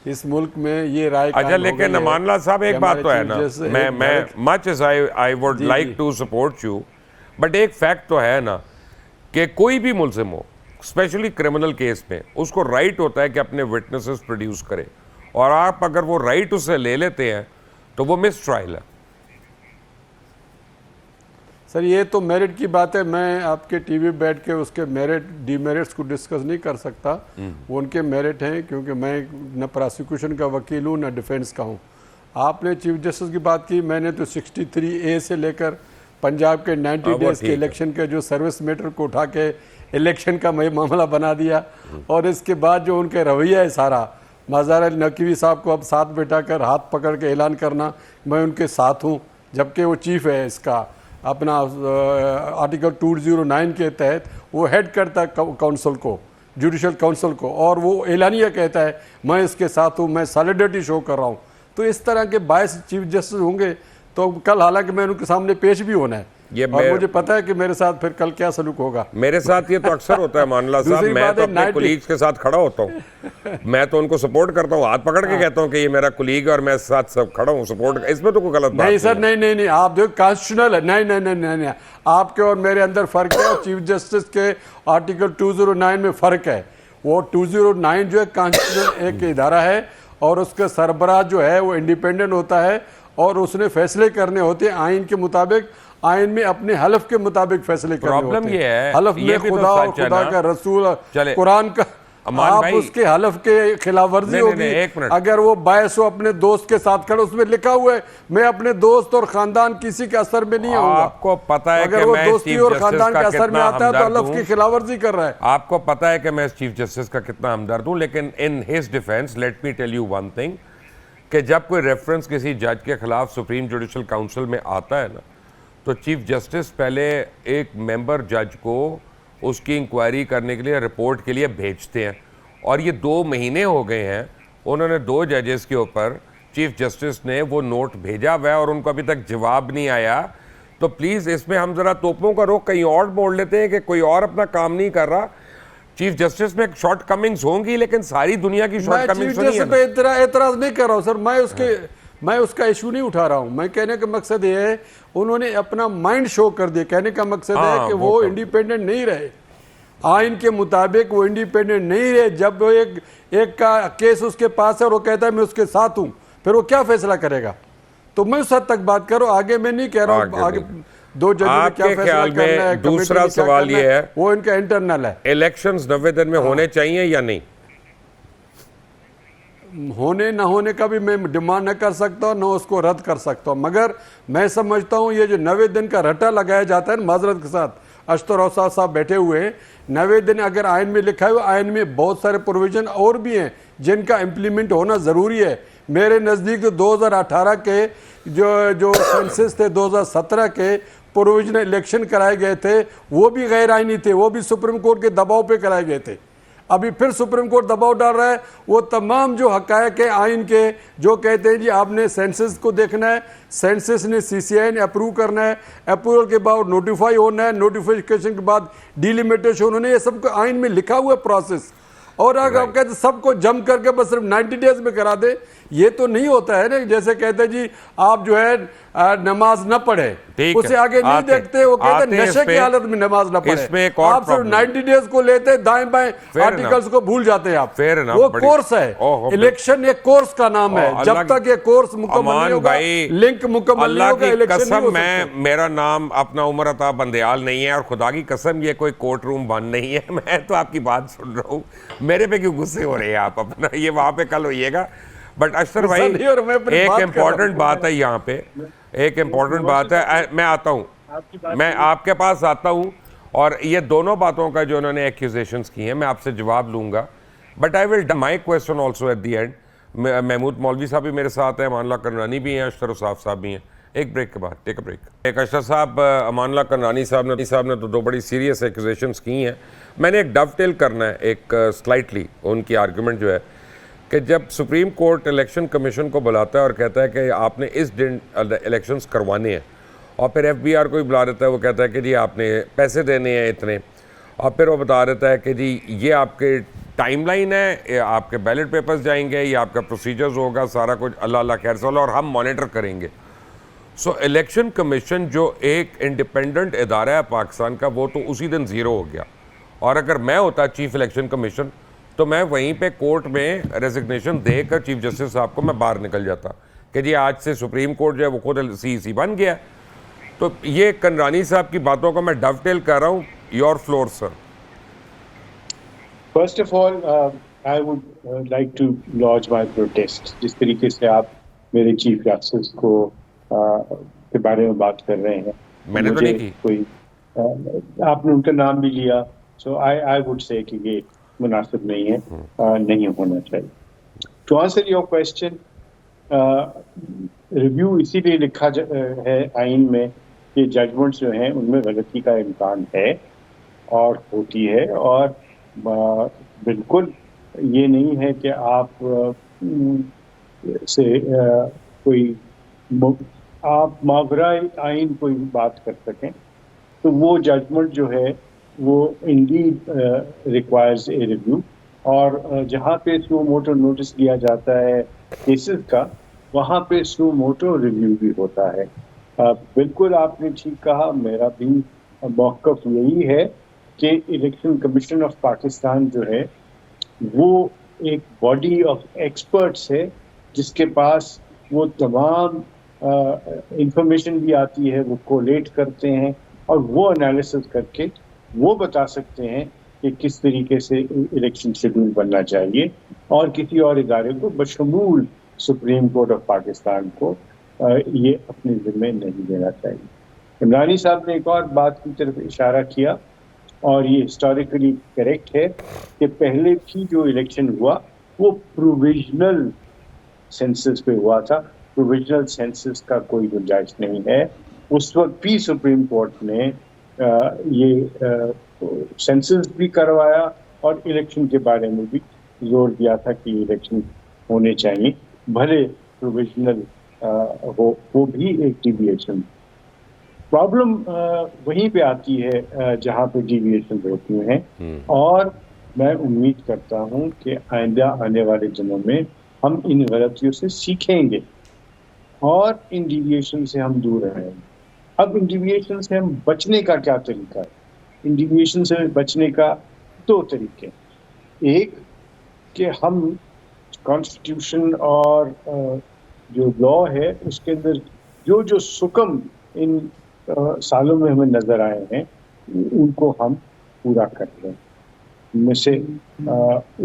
اس ملک میں یہ رائے قائم ہو اچھا، گئی ہے لیکن امان اللہ صاحب ایک کہ بات تو ہے ہمارے نا، چیف جسٹس میں مچ as I would like to support you، but ایک فیکٹ تو ہے نا کہ کوئی بھی ملزم ہو اسپیشلی کرمنل کیس میں، اس کو رائٹ ہوتا ہے کہ اپنے وٹنسز پروڈیوس کرے، اور آپ اگر وہ رائٹ اسے لے لیتے ہیں تو وہ مس ٹرائل ہے۔ سر یہ تو میرٹ کی بات ہے، میں آپ کے ٹی وی بیٹھ کے اس کے میرٹ ڈی میرٹس کو ڈسکس نہیں کر سکتا، وہ ان کے میرٹ ہیں، کیونکہ میں نہ پراسیکیوشن کا وکیل ہوں نہ ڈیفینس کا ہوں۔ آپ نے چیف جسٹس کی بات کی، میں نے تو 63A سے لے کر پنجاب کے 90 ڈیز کے الیکشن کے جو سروس میٹر کو اٹھا کے الیکشن کا معاملہ بنا دیا، اور اس کے بعد جو ان کے رویہ ہے سارا، مزار نقوی صاحب کو اب ساتھ بٹھا کر ہاتھ پکڑ کے اعلان کرنا میں ان کے ساتھ ہوں، جبکہ وہ چیف ہے اس کا اپنا آرٹیکل 209 کے تحت وہ ہیڈ کرتا ہے کونسل کو، جوڈیشل کونسل کو، اور وہ اعلانیہ کہتا ہے میں اس کے ساتھ ہوں، میں سالیڈرٹی شو کر رہا ہوں۔ تو اس طرح کے باعث چیف جسٹس ہوں گے تو کل حالانکہ میں ان کے سامنے پیش بھی ہونا ہے، اور مجھے پتا ہے کہ میرے ساتھ پھر کل کیا سلوک ہوگا۔ میرے ساتھ یہ تو اکثر ہوتا ہے مان اللہ صاحب، میں تو اپنے کولیگز کے ساتھ کھڑا ہوتا ہوں، میں تو ان کو سپورٹ کرتا ہوں، ہاتھ پکڑ کے کہتا ہوں کہ یہ میرا کولیگ ہے اور میں ساتھ سب کھڑا ہوں سپورٹ، اس میں تو کوئی غلط بات نہیں سر، نہیں آپ دیکھو کانسٹیٹیوشنل ہے، نہیں آپ کے اور میرے اندر فرق ہے، اور چیف جسٹس کے آرٹیکل 209 میں فرق ہے۔ وہ 209 جو ہے کانسٹیٹیوشنل ایک ادارہ ہے، اور اس کا سربراہ جو ہے وہ انڈیپینڈنٹ ہوتا ہے، اور اس نے فیصلے کرنے ہوتے ہیں آئین کے مطابق، آئین میں اپنے حلف کے مطابق فیصلے کرنے ہوتے ہیں۔ پرابلم یہ ہے، حلف میں خدا اور خدا کا رسول قرآن کا، آپ اس کے حلف کے خلاف ورزی ہوگی اگر وہ باعث ہو اپنے دوست کے ساتھ کھڑے، اس میں لکھا ہوا ہے میں اپنے دوست اور خاندان کسی کے اثر میں نہیں آؤں گا۔ آپ کو پتا ہے اگر کہ وہ میں دوستی اور خاندان کے اثر میں آتا ہے تو حلف کی خلاف ورزی کر رہا ہے۔ آپ کو پتا ہے کہ میں چیف جسٹس کا کتنا ہمدرد ہوں، لیکن in his defence let me tell you one thing, کہ جب کوئی ریفرنس کسی جج کے خلاف سپریم جوڈیشل کاؤنسل میں آتا ہے نا، تو چیف جسٹس پہلے ایک ممبر جج کو اس کی انکوائری کرنے کے لیے رپورٹ کے لیے بھیجتے ہیں، اور یہ 2 مہینے ہو گئے ہیں انہوں نے 2 ججز کے اوپر چیف جسٹس نے وہ نوٹ بھیجا ہوا ہے اور ان کو ابھی تک جواب نہیں آیا۔ تو پلیز اس میں ہم ذرا توپوں کا رخ کہیں اور موڑ لیتے ہیں کہ کوئی اور اپنا کام نہیں کر رہا۔ چیف جسٹس میں شارٹ کمنگز ہوں گی، لیکن ساری دنیا کی شارٹ کمنگز نہیں ہے۔ میں چیف جسٹس پہ اعتراض نہیں کر رہا ہوں سر، میں اس کا ایشو نہیں اٹھا رہا ہوں، میں کہنے کا مقصد یہ ہے انہوں نے اپنا مائنڈ شو کر دیا، کہنے کا مقصد ہے کہ وہ انڈیپینڈنٹ نہیں رہے، آئین کے مطابق وہ انڈیپینڈنٹ نہیں رہے۔ جب ایک کا کیس اس کے پاس ہے اور وہ کہتا ہے میں اس کے ساتھ ہوں، پھر وہ کیا فیصلہ کرے گا؟ تو میں اس حد تک بات کروں، آگے میں نہیں کہہ رہا ہوں آگے 2 ججوں نے کیا فیصلہ کرنا ہے۔ دوسرا سوال یہ ہے، وہ ان کا انٹرنل ہے، الیکشنز 90 دن میں ہونے چاہیے یا نہیں؟ ہونے نہ ہونے کا بھی میں ڈیمانڈ نہ کر سکتا ہوں، نہ اس کو رد کر سکتا ہوں، مگر میں سمجھتا ہوں یہ جو 90 دن کا رٹا لگایا جاتا ہے معذرت کے ساتھ، اشتر اوسط صاحب بیٹھے ہوئے ہیں، 90 دن اگر آئین میں لکھا ہے، آئین میں بہت سارے پروویژن اور بھی ہیں جن کا امپلیمنٹ ہونا ضروری ہے۔ میرے نزدیک تو 2018 کے جو سینسس تھے، 2017 کے پروویژن الیکشن کرائے گئے تھے، وہ بھی غیر آئینی تھے، وہ بھی سپریم کورٹ کے دباؤ پہ کرائے گئے تھے۔ ابھی پھر سپریم کورٹ دباؤ ڈال رہا ہے، وہ تمام جو حقائق ہیں آئین کے، جو کہتے ہیں جی آپ نے سینسس کو دیکھنا ہے، سینسس نے CCI نے اپروو کرنا ہے، اپروول کے بعد نوٹیفائی ہونا ہے، نوٹیفیکیشن کے بعد ڈیلیمیٹیشن ہونا ہے، یہ سب کو آئین میں لکھا ہوا ہے پروسیس۔ اور اگر آپ کہتے ہیں سب کو جم کر کے بس صرف 90 ڈیز میں کرا دے، یہ تو نہیں ہوتا ہے نا جیسے کہتے ہیں جی آپ جو ہے نماز نہ پڑھے, اسے آگے نہیں دیکھتے, وہ کہتے ہیں نشے کی حالت میں نماز نہ پڑھے. آپ صرف 90 ڈیز کو لیتے, دائیں بائیں آرٹیکلز کو بھول جاتے ہیں آپ. وہ کورس ہے, الیکشن ایک کورس کا نام ہے. جب تک یہ کورس مکمل نہیں ہوگا, لنک مکمل نہیں ہوگا, الیکشن نہیں ہو سکتا. میرا نام اپنا عمر عطا بندیال نہیں ہے, اور خدا کی قسم یہ کوئی کورٹ روم بند نہیں ہے. میں تو آپ کی بات سن رہا ہوں, میرے پہ کیوں غصے ہو رہے ہیں آپ؟ اپنا یہ وہاں پہ کل ہوئیے گا. بٹ اشرف بھائی ایک امپورٹنٹ بات ہے یہاں پہ, ایک امپورٹنٹ بات ہے. میں آتا ہوں, میں آپ کے پاس آتا ہوں, اور یہ دونوں باتوں کا جو انہوں نے ایکیوزیشنز کی ہیں میں آپ سے جواب لوں گا. But I will do my question also at the end. Mahmood مولوی صاحب بھی میرے ساتھ ہیں, امان اللہ کرنانی بھی ہیں, اشتر صاحب صاحب بھی ہیں. ایک بریک کے بعد, ٹیک اے بریک. ایک اشتر صاحب, امان اللہ کرنانی صاحب نے تو 2 بڑی سیریس ایکوزیشنز کی ہیں. میں نے ایک ڈو ٹیل کرنا ہے ایک سلائٹلی ان کی آرگومنٹ جو ہے کہ جب سپریم کورٹ الیکشن کمیشن کو بلاتا ہے اور کہتا ہے کہ آپ نے اس دن الیکشنز کروانے ہیں, اور پھر ایف بی آر کو بھی بلا دیتا ہے, وہ کہتا ہے کہ جی آپ نے پیسے دینے ہیں اتنے, اور پھر وہ بتا دیتا ہے کہ جی یہ آپ کے ٹائم لائن ہے, آپ کے بیلٹ پیپرز جائیں گے, یہ آپ کا پروسیجرز ہوگا, سارا کچھ اللہ اللہ خیر سولا, اور ہم مانیٹر کریں گے. سو الیکشن کمیشن جو ایک انڈیپینڈنٹ ادارہ ہے پاکستان کا, وہ تو اسی دن زیرو ہو گیا. اور اگر میں ہوتا چیف الیکشن کمیشن تو میں وہیں پہ کورٹ میں ریزگنیشن دے کر چیف جسٹس صاحب کو میں باہر نکل جاتا کہ جی آج سے سپریم کورٹ جو ہے وہ خود سی بن گیا. تو یہ کنرانی صاحب کی باتوں کو میں ڈو ٹیل کر رہا ہوں. Your floor sir. First of all I would like to launch my protest. جس طریقے سے آپ میرے چیف جسٹس کو کے بارے میں بات کر رہے ہیں, میں نے تو نہیں کی, کوئی آپ نے ان کا نام بھی لیا, سو آئی ووڈ سے کہ یہ مناسب نہیں ہے, نہیں ہونا چاہیے. To answer your question, review اسی لیے لکھا ہے آئین میں کہ ججمنٹس جو ہیں ان میں غلطی کا امکان ہے اور ہوتی ہے, اور بالکل یہ نہیں ہے کہ آپ سے کوئی آپ ماورائے آئین کوئی بات کر سکیں. تو وہ ججمنٹ جو ہے وہ انڈیڈ ریکوائرز اے ریویو, اور جہاں پہ سو موٹو نوٹس دیا جاتا ہے کیسز کا, وہاں پہ سو موٹو ریویو بھی ہوتا ہے. بالکل آپ نے ٹھیک کہا, میرا بھی موقف یہی ہے کہ الیکشن کمیشن آف پاکستان جو ہے وہ ایک باڈی آف ایکسپرٹس ہے جس کے پاس وہ تمام انفارمیشن بھی آتی ہے, وہ کولیٹ کرتے ہیں, اور وہ انالیسس کر کے وہ بتا سکتے ہیں کہ کس طریقے سے الیکشن شیڈول بننا چاہیے, اور کسی اور ادارے کو بشمول سپریم کورٹ آف پاکستان کو یہ اپنے ذمہ نہیں دینا چاہیے. عمرانی صاحب نے ایک اور بات کی طرف اشارہ کیا, اور یہ ہسٹوریکلی کریکٹ ہے کہ پہلے بھی جو الیکشن ہوا وہ پروویژنل سینسس پہ ہوا تھا. پروویژنل سینسس کا کوئی گنجائش نہیں ہے. اس وقت بھی سپریم کورٹ نے یہ سینسس بھی کروایا اور الیکشن کے بارے میں بھی زور دیا تھا کہ الیکشن ہونے چاہیے, بھلے پروویژنل ہو, وہ بھی ایک ڈیویشن. پرابلم وہیں پہ آتی ہے جہاں پہ ڈیویشن ہوتی ہیں, اور میں امید کرتا ہوں کہ آئندہ آنے والے دنوں میں ہم ان غلطیوں سے سیکھیں گے اور ان ڈیویشن سے ہم دور رہیں گے. اب ان ڈیویشن سے ہم بچنے کا کیا طریقہ ہے؟ ان ڈیویشن سے بچنے کا 2 طریقے. ایک کہ ہم کانسٹیٹیوشن اور جو لا ہے اس کے اندر جو سکم ان سالوں میں ہمیں نظر آئے ہیں ان کو ہم پورا کر لیں. ان میں سے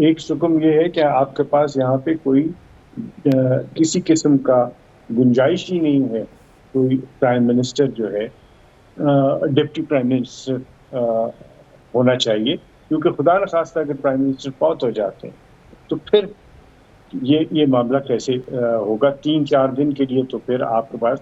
ایک سکم یہ ہے کہ آپ کے پاس یہاں پہ کوئی کسی قسم کا گنجائش ہی نہیں ہے کوئی پرائم منسٹر جو ہے ڈپٹی پرائم منسٹر ہونا چاہیے, کیونکہ خدا نخواستہ اگر پرائم منسٹر فوت ہو جاتے ہیں تو پھر یہ معاملہ کیسے ہوگا. 3-4 دن کے لیے تو پھر آپ کے پاس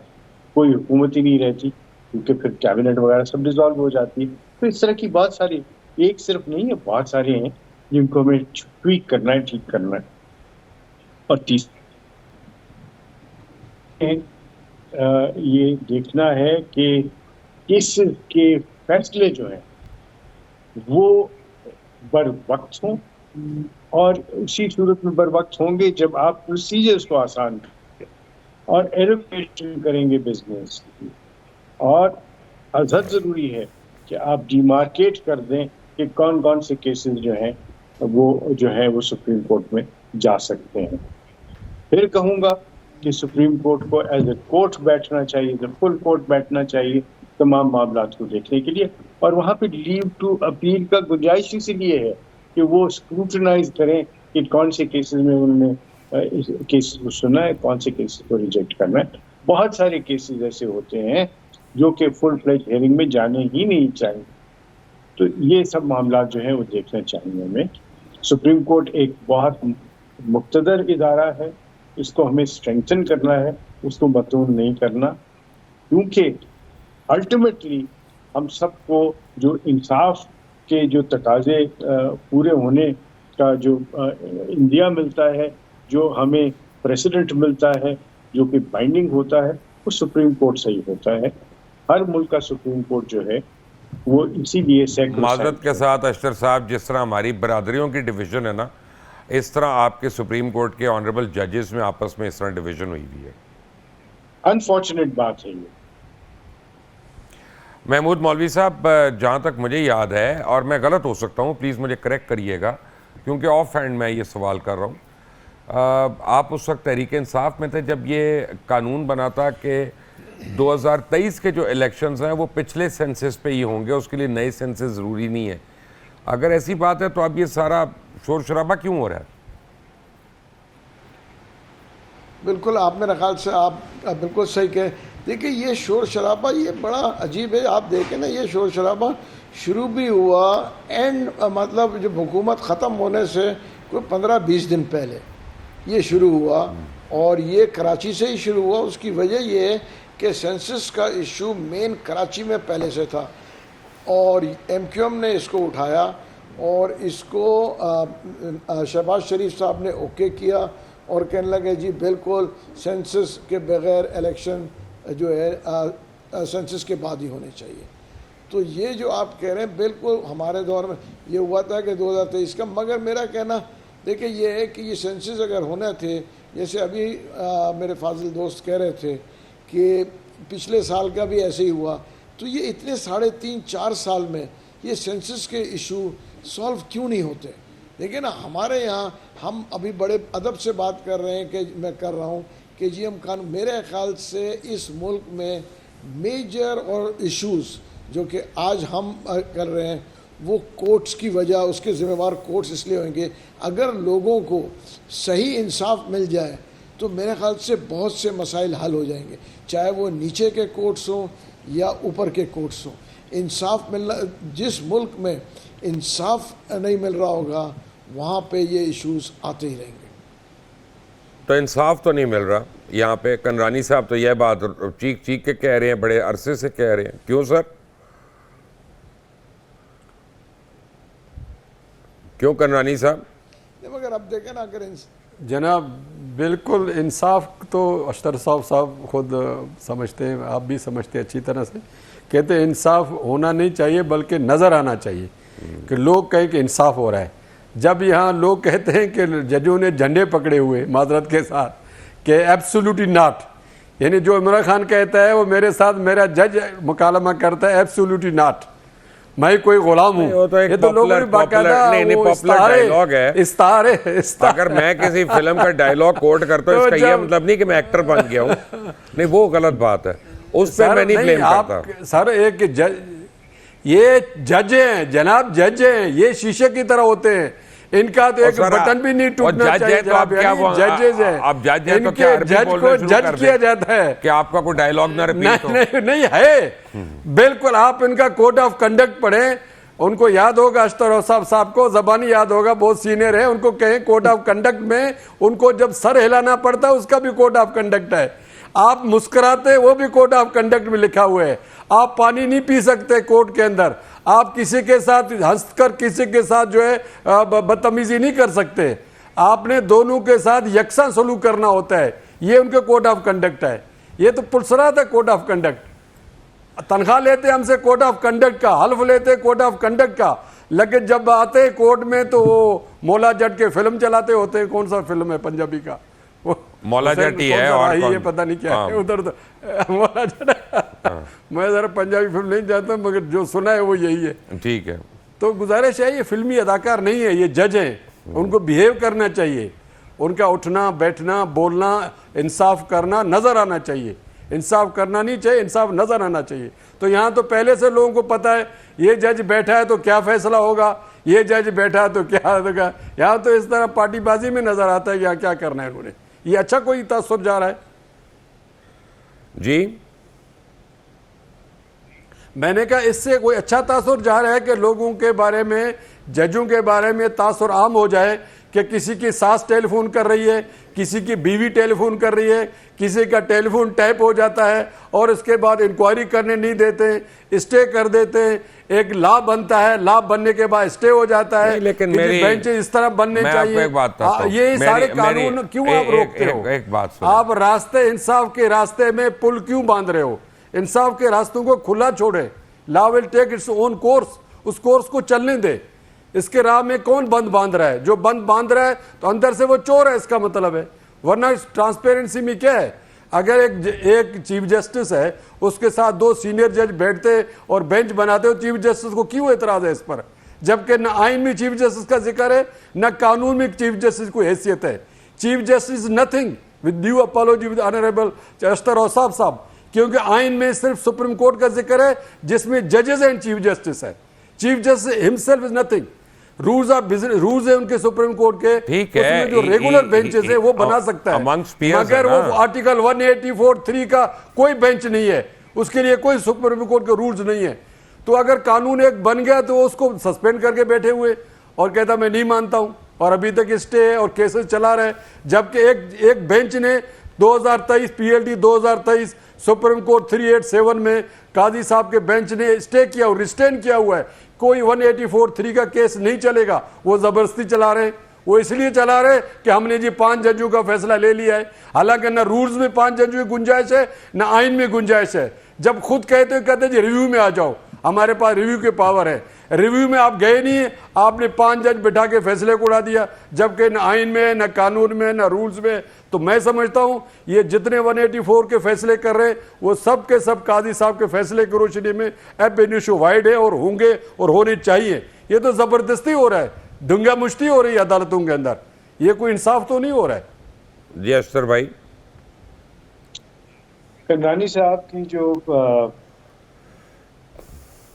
کوئی حکومت ہی نہیں رہتی, کیونکہ پھر کیبنٹ وغیرہ سب ڈیزالو ہو جاتی ہے. تو اس طرح کی بہت ساری, ایک صرف نہیں ہے, بہت سارے ہیں جن کو ہمیں ٹویک کرنا ہے, ٹھیک کرنا ہے. اور تیسرا یہ دیکھنا ہے کہ کس کے فیصلے جو ہیں وہ بر وقت ہوں اور اسی صورت میں بر وقت ہوں گے جب آپ پروسیجرز کو آسان کریں گے اور ایلوکیشن کریں گے بزنس کی. اور ازحد ضروری ہے کہ آپ ڈیمارکیٹ کر دیں کہ کون کون سے کیسز جو ہیں وہ سپریم کورٹ میں جا سکتے ہیں. پھر کہوں گا کہ سپریم کورٹ کو ایز اے کورٹ بیٹھنا چاہیے, ایز اے فل کورٹ بیٹھنا چاہیے تمام معاملات کو دیکھنے کے لیے, اور وہاں پہ لیو ٹو اپیل کا گنجائش اسی لیے ہے کہ وہ اسکروٹنائز کریں کہ کون سے کیسز میں انہوں نے کیسز کو سنا ہے, کون سے کیسز کو ریجیکٹ کرنا ہے. بہت سارے کیسز ایسے ہوتے ہیں جو کہ فل فلیج ہیئرنگ میں جانے ہی نہیں چاہیے. تو یہ سب معاملات جو ہیں وہ دیکھنا چاہیے ہمیں. سپریم کورٹ ایک بہت مقتدر ادارہ ہے, اس کو ہمیں اسٹرینتھن کرنا ہے, اس کو متون نہیں کرنا, کیونکہ الٹیمیٹلی ہم سب کو جو انصاف کے جو تقاضے پورے ہونے کا جو انڈیا ملتا ہے, جو ہمیں پریسیڈنٹ ملتا ہے, جو کہ بائنڈنگ ہوتا ہے, وہ سپریم کورٹ سے ہی ہوتا ہے. ہر ملک کا سپریم کورٹ جو ہے وہ اسی لیے معذرت کے ساتھ اشتر صاحب, جس طرح ہماری برادریوں کی ڈویژن ہے نا, اس طرح آپ کے سپریم کورٹ کے آنریبل ججز میں آپس میں اس طرح ڈویژن ہوئی بھی ہے. انفارچونیٹ بات ہے یہ. محمود مولوی صاحب, جہاں تک مجھے یاد ہے, اور میں غلط ہو سکتا ہوں, پلیز مجھے کریکٹ کریے گا کیونکہ آف ہینڈ میں یہ سوال کر رہا ہوں, آپ اس وقت تحریک انصاف میں تھے جب یہ قانون بنا تھا کہ 2023 کے جو الیکشنز ہیں وہ پچھلے سینسس پہ ہی ہوں گے, اس کے لیے نئے سینسس ضروری نہیں ہے. اگر ایسی بات ہے تو اب یہ سارا شور شرابہ کیوں ہو رہا ہے؟ بالکل, آپ میرے خیال سے آپ بالکل صحیح کہیں. دیکھیں یہ شور شرابہ یہ بڑا عجیب ہے. آپ دیکھیں نا, یہ شور شرابہ شروع بھی ہوا اینڈ مطلب جب حکومت ختم ہونے سے کوئی 15-20 دن پہلے یہ شروع ہوا, اور یہ کراچی سے ہی شروع ہوا. اس کی وجہ یہ ہے کہ سینسس کا ایشو مین کراچی میں پہلے سے تھا, اور ایم کیو ایم نے اس کو اٹھایا اور اس کو شہباز شریف صاحب نے اوکے کیا اور کہنے لگے جی بالکل سینسس کے بغیر الیکشن جو ہے سینسس کے بعد ہی ہونے چاہیے. تو یہ جو آپ کہہ رہے ہیں بالکل ہمارے دور میں یہ ہوا تھا کہ 2023 کا. مگر میرا کہنا دیکھیں یہ ہے کہ یہ سینسس اگر ہونے تھے, جیسے ابھی میرے فاضل دوست کہہ رہے تھے کہ پچھلے سال کا بھی ایسے ہی ہوا, تو یہ اتنے 3.5-4 سال میں یہ سینسس کے ایشو سالو کیوں نہیں ہوتے؟ دیکھیں نا, ہمارے یہاں ہم ابھی بڑے ادب سے بات کر رہے ہیں کہ میں کر رہا ہوں کہ جی ہم قانون, میرے خیال سے اس ملک میں میجر اور ایشوز جو کہ آج ہم کر رہے ہیں وہ کورٹس کی وجہ, اس کے ذمہ دار کورٹس اس لیے ہوئیں گے. اگر لوگوں کو صحیح انصاف مل جائے تو میرے خیال سے بہت سے مسائل حل ہو جائیں گے, چاہے وہ نیچے کے کورٹس ہوں یا اوپر کے کورٹس ہوں. انصاف ملنا, جس ملک میں انصاف نہیں مل رہا ہوگا وہاں پہ یہ ایشوز آتے ہی رہیں گے. تو انصاف تو نہیں مل رہا یہاں پہ. کنرانی صاحب تو یہ بات چیخ چیخ کے کہہ رہے ہیں, بڑے عرصے سے کہہ رہے ہیں. کیوں سر, کیوں کنرانی صاحب؟ مگر اب دیکھیں نا, اگر جناب بالکل انصاف تو اشتر صاحب خود سمجھتے ہیں, آپ بھی سمجھتے ہیں اچھی طرح سے. کہتے ہیں انصاف ہونا نہیں چاہیے بلکہ نظر آنا چاہیے کہ لوگ کہیں کہ انصاف ہو رہا ہے. جب یہاں لوگ کہتے ہیں کہ ججوں نے جھنڈے پکڑے ہوئے معذرت کے ساتھ کہ ایبسولوٹلی ناٹ, یعنی جو عمران خان کہتا ہے وہ میرے ساتھ میرا جج مکالمہ کرتا ہے ایبسولوٹلی ناٹ, میں کوئی غلام ہوں. یہ تو لوگوں نے باقاعدہ استعارے. اگر میں کسی فلم کا ڈائیلاگ کوٹ کرتا ہوں اس کا یہ مطلب نہیں کہ میں ایکٹر بن گیا ہوں, نہیں وہ غلط بات ہے, اس پہ میں نہیں بلیم کرتا. سر ایک یہ جج ہیں جناب, جج ہیں, یہ شیشے کی طرح ہوتے ہیں, ان کا تو ایک بٹن بھی نہیں ٹوٹنا چاہیے. ججز ہیں, اب جج ہیں تو جج کو جج کیا جاتا ہے کہ آپ کا کوئی ڈائیلاگ نہ ریپیٹ ہو. نہیں ہے بالکل. آپ ان کا کوڈ آف کنڈکٹ پڑھیں, ان کو یاد ہوگا, اشتر صاحب کو زبانی یاد ہوگا, بہت سینئر ہے, ان کو کہیں کوڈ آف کنڈکٹ میں ان کو جب سر ہلانا پڑتا ہے اس کا بھی کوڈ آف کنڈکٹ ہے. آپ مسکراتے وہ بھی کوڈ آف کنڈکٹ میں لکھا ہوا ہے. آپ پانی نہیں پی سکتے کورٹ کے اندر, آپ کسی کے ساتھ ہنس کر کسی کے ساتھ جو ہے بدتمیزی نہیں کر سکتے, آپ نے دونوں کے ساتھ یکساں سلوک کرنا ہوتا ہے. یہ ان کے کوڈ آف کنڈکٹ ہے. یہ تو پرسرات ہے کوڈ آف کنڈکٹ. تنخواہ لیتے ہم سے کوڈ آف کنڈکٹ کا, حلف لیتے کوڈ آف کنڈکٹ کا, لیکن جب آتے ہیں کورٹ میں تو وہ مولا جٹ کے فلم چلاتے ہوتے ہیں. کون سا فلم ہے پنجابی کا؟ مولا جٹ ہی ہے اور یہ پتہ نہیں کیا ہے ادھر مولا جٹ. میں ذرا پنجابی فلم نہیں جانتا مگر جو سنا ہے وہ یہی ہے. ٹھیک ہے. تو گزارش ہے یہ فلمی اداکار نہیں ہے, یہ جج ہیں, ان کو بیہیو کرنا چاہیے, ان کا اٹھنا بیٹھنا بولنا انصاف کرنا نظر آنا چاہیے. انصاف کرنا نہیں چاہیے, انصاف نظر آنا چاہیے. تو یہاں تو پہلے سے لوگوں کو پتہ ہے یہ جج بیٹھا ہے تو کیا فیصلہ ہوگا, یہ جج بیٹھا ہے تو کیا ہوگا. یہاں تو اس طرح پارٹی بازی میں نظر آتا ہے یہاں کیا کرنا ہے انہوں نے. یہ اچھا کوئی تاثر جا رہا ہے؟ جی میں نے کہا اس سے کوئی اچھا تاثر جا رہا ہے کہ لوگوں کے بارے میں, ججوں کے بارے میں تاثر عام ہو جائے کہ کسی کی ساس ٹیلی فون کر رہی ہے, کسی کی بیوی ٹیلی فون کر رہی ہے, کسی کا ٹیلی فون ٹیپ ہو جاتا ہے اور اس کے بعد انکوائری کرنے نہیں دیتے, اسٹے کر دیتے ہیں. ایک لا بنتا ہے, لا بننے کے بعد اسٹے ہو جاتا ہے. لیکن بینچ اس طرح بننے چاہیے. یہ سارے قانون کیوں آپ روکتے ہو؟ ایک بات سنیں, آپ راستے انصاف کے راستے میں پل کیوں باندھ رہے ہو؟ انصاف کے راستوں کو کھلا چھوڑے. لا ول ٹیک اٹس اون کورس, اس کورس کو چلنے دے. اس کے راہ میں کون بند باندھ رہا ہے؟ جو بند باندھ رہا ہے تو اندر سے وہ چور ہے, اس کا مطلب ہے. ورنہ ٹرانسپیرنسی میں کیا ہے؟ اگر ایک چیف جسٹس ہے, اس کے ساتھ 2 سینئر جج بیٹھتے اور بینچ بناتے ہو, چیف جسٹس کو کیوں اعتراض ہے اس پر؟ جبکہ نہ آئین میں چیف جسٹس کا ذکر ہے نہ قانون میں چیف جسٹس کو حیثیت ہے. Chief justice nothing with due apology with honourable Ashtar Ausaf صاحب, کیونکہ آئین میں صرف سپریم کورٹ کا ذکر ہے جس میں ججز اینڈ چیف جسٹس ہے. Chief justice himself is nothing. Rules ہیں ان کے سپریم کورٹ کے, ٹھیک اس ہے, میں جو ریگولر بینچز ہیں وہ بنا سکتا ہے, مگر وہ آرٹیکل 184(3) کا کوئی بینچ نہیں ہے, اس کے لیے کوئی سپریم کورٹ کے رولز نہیں ہے. تو اگر قانون ایک بن گیا تو اس کو سسپینڈ کر کے بیٹھے ہوئے اور کہتا میں نہیں مانتا ہوں, اور ابھی تک اسٹے ہے اور کیسز چلا رہے. جبکہ ایک بینچ نے 2023 PLD 2023 سپریم کورٹ 387 میں قاضی صاحب کے بینچ نے اسٹے کیا اور ریسٹین کیا ہوا ہے. کوئی 184(3) کا کیس نہیں چلے گا. وہ زبردستی چلا رہے ہیں. وہ اس لیے چلا رہے کہ ہم نے جی 5 ججوں کا فیصلہ لے لیا ہے, حالانکہ نہ رولز میں 5 ججوں کی گنجائش ہے نہ آئین میں گنجائش ہے. جب خود کہتے جی ریویو میں آ جاؤ, ہمارے پاس ریویو کے پاور ہے. ریویو میں آپ گئے نہیں ہیں, آپ نے 5 جج بٹھا کے فیصلے کو اڑا دیا, جبکہ نہ آئین میں نہ قانون میں نہ رولز میں. تو میں سمجھتا ہوں یہ جتنے 184 کے فیصلے کر رہے ہیں وہ سب کے سب قاضی صاحب کے فیصلے کی روشنی میں ایب انیشو وائڈ ہے اور ہوں گے اور ہونے چاہیے. یہ تو زبردستی ہو رہا ہے, دنگا مشتی ہو رہی ہے عدالتوں کے اندر, یہ کوئی انصاف تو نہیں ہو رہا ہے. جی اشتر بھائی. کنڈرانی صاحب کی جو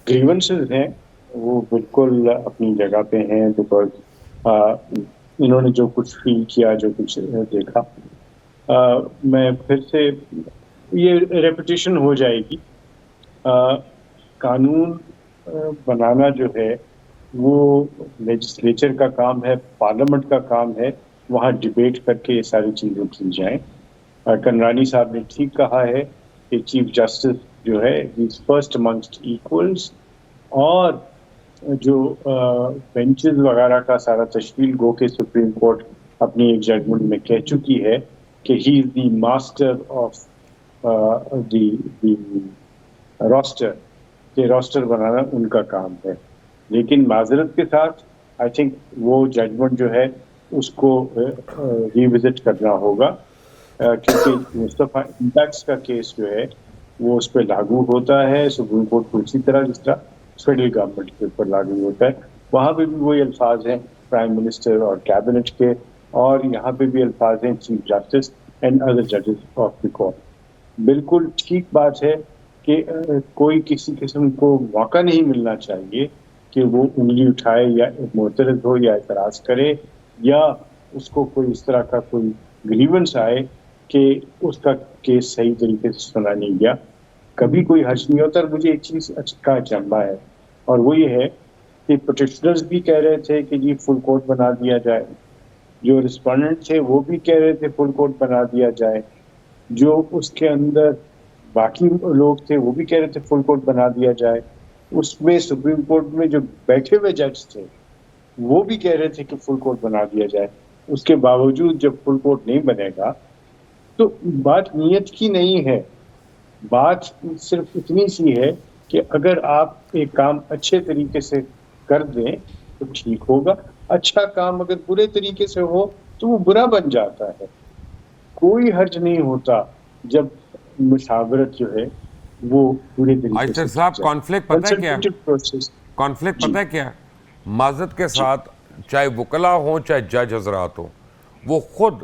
گریونسز ہیں وہ بالکل اپنی جگہ پہ ہیں, بیکاز انہوں نے جو کچھ فیل کیا, جو کچھ دیکھا, میں پھر سے یہ ریپیٹیشن ہو جائے گی. قانون بنانا جو ہے وہ لیجسلیچر کا کام ہے, پارلیمنٹ کا کام ہے, وہاں ڈبیٹ کر کے یہ ساری چیزیں کی جائیں. کنڈرانی صاحب نے ٹھیک کہا ہے کہ چیف جسٹس جو ہے از فرسٹ امنگسٹ ایکولز, اور جو بینچز وغیرہ کا سارا تشکیل گو کہ سپریم کورٹ اپنی ایک ججمنٹ میں کہہ چکی ہے کہ ہی از دی ماسٹر آف دی روسٹر, کہ روسٹر بنانا ان کا کام ہے. لیکن معذرت کے ساتھ آئی تھنک وہ ججمنٹ جو ہے اس کو ریوزٹ کرنا ہوگا, کیونکہ مصطفیٰ انٹیکس کا کیس جو ہے وہ اس پہ لاگو ہوتا ہے سپریم کورٹ کو اسی طرح جس طرح فیڈرل گورنمنٹ کے اوپر لاگو ہوتا ہے. وہاں پہ بھی وہی الفاظ ہیں پرائم منسٹر اور کیبنٹ کے, اور یہاں پہ بھی الفاظ ہیں چیف جسٹس اینڈ ادر ججز آف دی کورٹ. بالکل ٹھیک بات ہے کہ کوئی کسی قسم کو موقع نہیں ملنا چاہیے کہ وہ انگلی اٹھائے یا معترض ہو یا اعتراض کرے, یا اس کو کوئی اس طرح کا کوئی گریونس آئے کہ اس کا کیس صحیح طریقے سے سنا نہیں گیا. کبھی کوئی حرج نہیں ہوتا. اور مجھے ایک چیز کا جنبہ ہے, اور وہ یہ ہے کہ پٹیشنرز بھی کہہ رہے تھے کہ جی فل کورٹ بنا دیا جائے, جو رسپونڈنٹ تھے وہ بھی کہہ رہے تھے فل کورٹ بنا دیا جائے, جو اس کے اندر باقی لوگ تھے وہ بھی کہہ رہے تھے فل کورٹ بنا دیا جائے. اس میں سپریم کورٹ میں جو بیٹھے ہوئے جج تھے وہ بھی کہہ رہے تھے کہ فل کورٹ بنا دیا جائے. اس کے باوجود جب فل کورٹ نہیں بنے گا تو بات نیت کی نہیں ہے, بات صرف اتنی سی ہے کہ اگر آپ ایک کام اچھے طریقے سے کر دیں تو ٹھیک ہوگا. اچھا کام اگر برے طریقے سے ہو تو وہ برا بن جاتا ہے. کوئی حرج نہیں ہوتا جب مشاورت جو ہے وہ پورے طریقے عاشر سے صاحب کانفلکٹ پتہ ہے کیا پروسیس. کانفلکٹ پتہ ہے کیا معذرت کے ساتھ چاہے وکلا ہوں چاہے جج حضرات ہوں وہ خود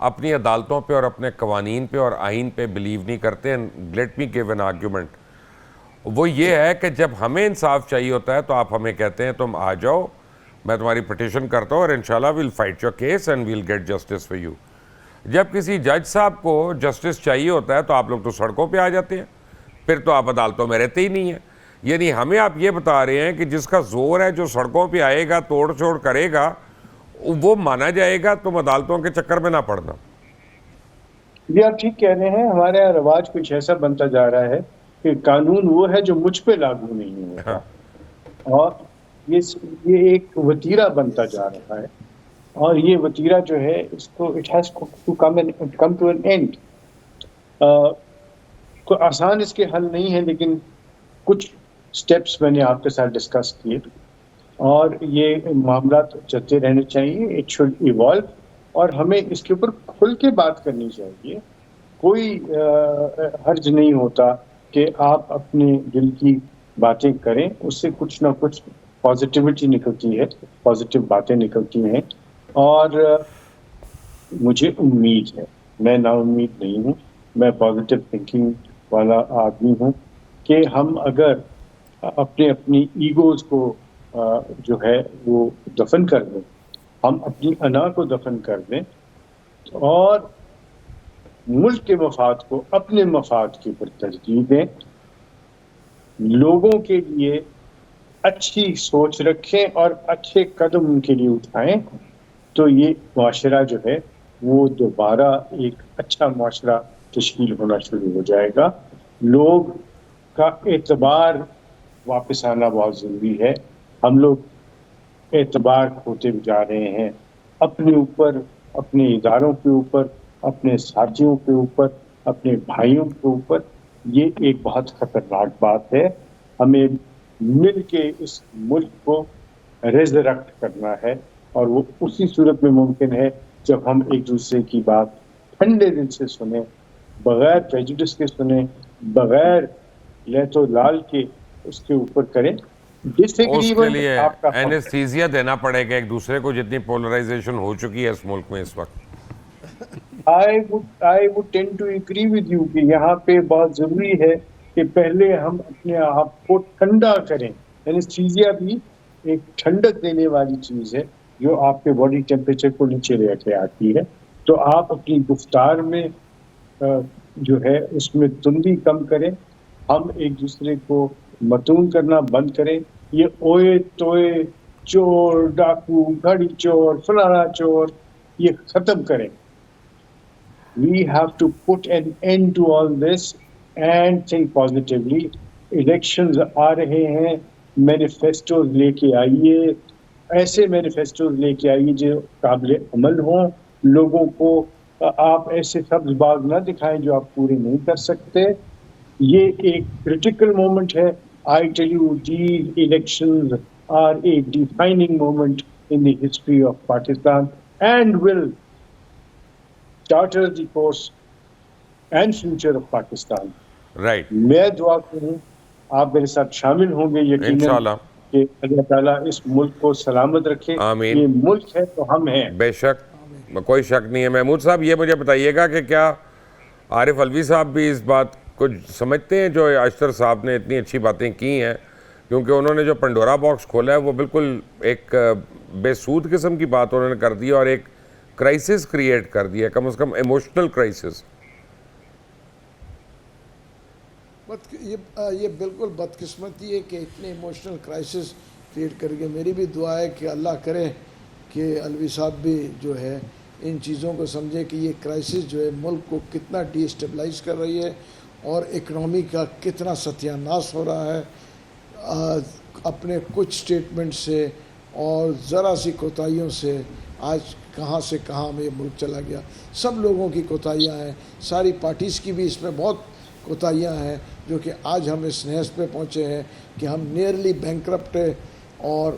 اپنی عدالتوں پہ اور اپنے قوانین پہ اور آئین پہ بلیو نہیں کرتے. Let me give an argument. وہ یہ ہے کہ جب ہمیں انصاف چاہیے ہوتا ہے تو آپ ہمیں کہتے ہیں تم آ جاؤ, میں تمہاری پٹیشن کرتا ہوں اور انشاءاللہ we'll fight your case and we'll get justice for you. جب کسی جج صاحب کو جسٹس چاہیے ہوتا ہے تو آپ لوگ تو سڑکوں پہ آ جاتے ہیں, پھر تو آپ عدالتوں میں رہتے ہی نہیں ہیں. یعنی ہمیں آپ یہ بتا رہے ہیں کہ جس کا زور ہے جو سڑکوں پہ آئے گا توڑ چھوڑ کرے گا وہ مانا جائے گا, تم عدالتوں کے چکر میں نہ پڑنا. یہ آپ ٹھیک کہہ رہے ہیں. ہمارے یہاں رواج کچھ ایسا بنتا جا رہا ہے کہ قانون وہ ہے جو مجھ پہ لاگو نہیں ہوتا, اور یہ ایک وتیرہ بنتا جا رہا ہے, اور یہ وتیرہ جو ہے اس کو it has to come to an end. کوئی آسان اس کے حل نہیں ہے, لیکن کچھ سٹیپس میں نے آپ کے ساتھ ڈسکس کیے, اور یہ معاملات چلتے رہنے چاہیے. اٹ شوڈ ایوالو, اور ہمیں اس کے اوپر کھل کے بات کرنی چاہیے. کوئی حرج نہیں ہوتا کہ آپ اپنے دل کی باتیں کریں, اس سے کچھ نہ کچھ پازیٹیوٹی نکلتی ہے, پازیٹیو باتیں نکلتی ہیں. اور مجھے امید ہے, میں نا امید نہیں ہوں, میں پازیٹیو تھنکنگ والا آدمی ہوں کہ ہم اگر اپنی ایگوز کو جو ہے وہ دفن کر دیں, ہم اپنی انا کو دفن کر دیں اور ملک کے مفاد کو اپنے مفاد کے اوپر ترجیح دیں, لوگوں کے لیے اچھی سوچ رکھیں اور اچھے قدم ان کے لیے اٹھائیں, تو یہ معاشرہ جو ہے وہ دوبارہ ایک اچھا معاشرہ تشکیل ہونا شروع ہو جائے گا. لوگ کا اعتبار واپس آنا بہت ضروری ہے. ہم لوگ اعتبار کھوتے جا رہے ہیں اپنے اوپر, اپنے اداروں کے اوپر, اپنے ساتھیوں کے اوپر, اپنے بھائیوں کے اوپر. یہ ایک بہت خطرناک بات ہے. ہمیں مل کے اس ملک کو ریزریکٹ کرنا ہے, اور وہ اسی صورت میں ممکن ہے جب ہم ایک دوسرے کی بات ٹھنڈے دل سے سنیں, بغیر پریجوڈس کے سنیں, بغیر لیت و لال کے اس کے اوپر کریں. اس کے لیے اینستھیزیا دینا پڑے گا ایک دوسرے کو, جتنی پولرائزیشن ہو چکی ہے اس ملک میں اس وقت. I would tend to agree with you کہ یہاں پہ بہت ضروری ہے کہ پہلے ہم اپنے آپ کو ٹھنڈا کریں. اینستھیزیا بھی ایک ٹھنڈک دینے والی چیز ہے جو آپ کے باڈی ٹیمپریچر کو نیچے لے کے آتی ہے. تو آپ اپنی گفتار میں جو ہے اس میں تندی کم کریں. ہم ایک دوسرے کو متون کرنا بند کریں. یہ اوئے توئے, چور, ڈاکو, گھڑی چور, فلانا چور, یہ ختم کریں. We have to put an end to all this and think positively. Elections آ رہے ہیں, مینیفیسٹوز لے کے آئیے, ایسے مینیفیسٹوز لے کے آئیے جو قابل عمل ہوں. لوگوں کو آپ ایسے سبز باغ نہ دکھائیں جو آپ پورے نہیں کر سکتے. یہ ایک کرٹیکل مومنٹ ہے. I tell you, these elections are a defining moment in the history of Pakistan and will charter the course and future of Pakistan. Right. میں دعا کروں آپ میرے ساتھ شامل ہوں گے یقیناً انشاءاللہ کہ اللہ تعالیٰ اس ملک کو سلامت رکھے. آمین. یہ ملک ہے تو ہم ہیں. بے شک, کوئی شک نہیں ہے. محمود صاحب یہ مجھے بتائیے گا کہ کیا عارف علوی صاحب بھی اس بات کو سمجھتے ہیں جو اشتر صاحب نے اتنی اچھی باتیں کی ہیں, کیونکہ انہوں نے جو پنڈورا باکس کھولا ہے وہ بالکل ایک بے سود قسم کی بات انہوں نے کر دی اور ایک کرائسس کریٹ کر دیا, کم از کم ایموشنل کرائسس. یہ بالکل بدقسمتی ہے کہ اتنے ایموشنل کرائسس کریٹ کر کے. میری بھی دعا ہے کہ اللہ کرے کہ علوی صاحب بھی جو ہے ان چیزوں کو سمجھے کہ یہ کرائسس جو ہے ملک کو کتنا ڈی اسٹیبلائز کر رہی ہے اور اکنامی کا کتنا ستیہ ناش ہو رہا ہے اپنے کچھ سٹیٹمنٹ سے اور ذرا سی کوتاہیوں سے. آج کہاں سے کہاں میں یہ ملک چلا گیا. سب لوگوں کی کوتاہیاں ہیں, ساری پارٹیز کی بھی اس میں بہت کوتاہیاں ہیں, جو کہ آج ہم اس نحس پہ پہنچے ہیں کہ ہم نیئرلی بینکرپٹ ہے اور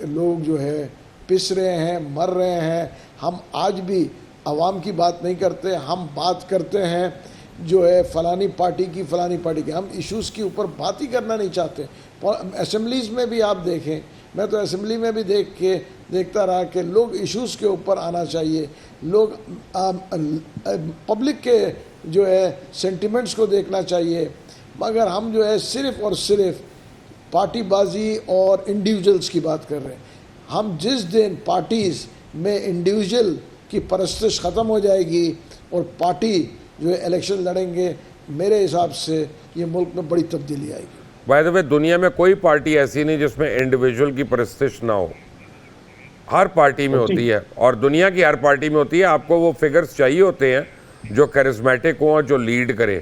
لوگ جو ہے پس رہے ہیں، مر رہے ہیں. ہم آج بھی عوام کی بات نہیں کرتے، ہم بات کرتے ہیں جو ہے فلانی پارٹی کی، ہم ایشوز کے اوپر بات ہی کرنا نہیں چاہتے. اسمبلیز میں بھی آپ دیکھیں، میں تو اسمبلی میں بھی دیکھتا رہا کہ لوگ ایشوز کے اوپر آنا چاہیے، لوگ پبلک کے جو ہے سینٹیمنٹس کو دیکھنا چاہیے. مگر ہم جو ہے صرف اور صرف پارٹی بازی اور انڈیویجولز کی بات کر رہے ہیں. ہم جس دن پارٹیز میں انڈیویجول کی پرستش ختم ہو جائے گی اور پارٹی جو ہے الیکشن لڑیں گے، میرے حساب سے یہ ملک میں بڑی تبدیلی آئے گی. بائی دا وے دنیا میں کوئی پارٹی ایسی نہیں جس میں انڈیویجول کی پرستش نہ ہو. ہر پارٹی میں ہوتی ہے، اور دنیا کی ہر پارٹی میں ہوتی ہے. آپ کو وہ فگرز چاہیے ہوتے ہیں جو کرزمیٹک ہوں اور جو لیڈ کرے.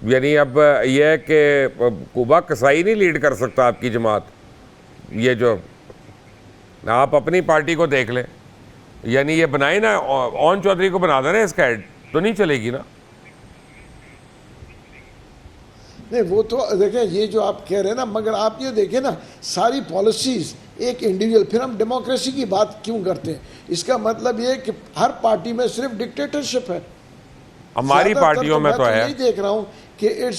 یعنی اب یہ ہے کہ کوبا کسائی نہیں لیڈ کر سکتا آپ کی جماعت. یہ جو آپ اپنی پارٹی کو دیکھ لیں، یعنی یہ بنائیں نا، اون چودھری کو بنا دینا اس کا ہیڈ، تو نہیں چلے گی نا. نہیں وہ تو دیکھیں یہ جو آپ کہہ رہے ہیں نا، مگر آپ یہ دیکھیں نا ساری پالیسیز ایک انڈیویجول. پھر ہم ڈیموکریسی کی بات کیوں کرتے ہیں؟ اس کا مطلب یہ کہ ہر پارٹی میں صرف ڈکٹیٹرشپ ہے. ہماری پارٹیوں میں تو ہے. میں نہیں دیکھ رہا ہوں کہ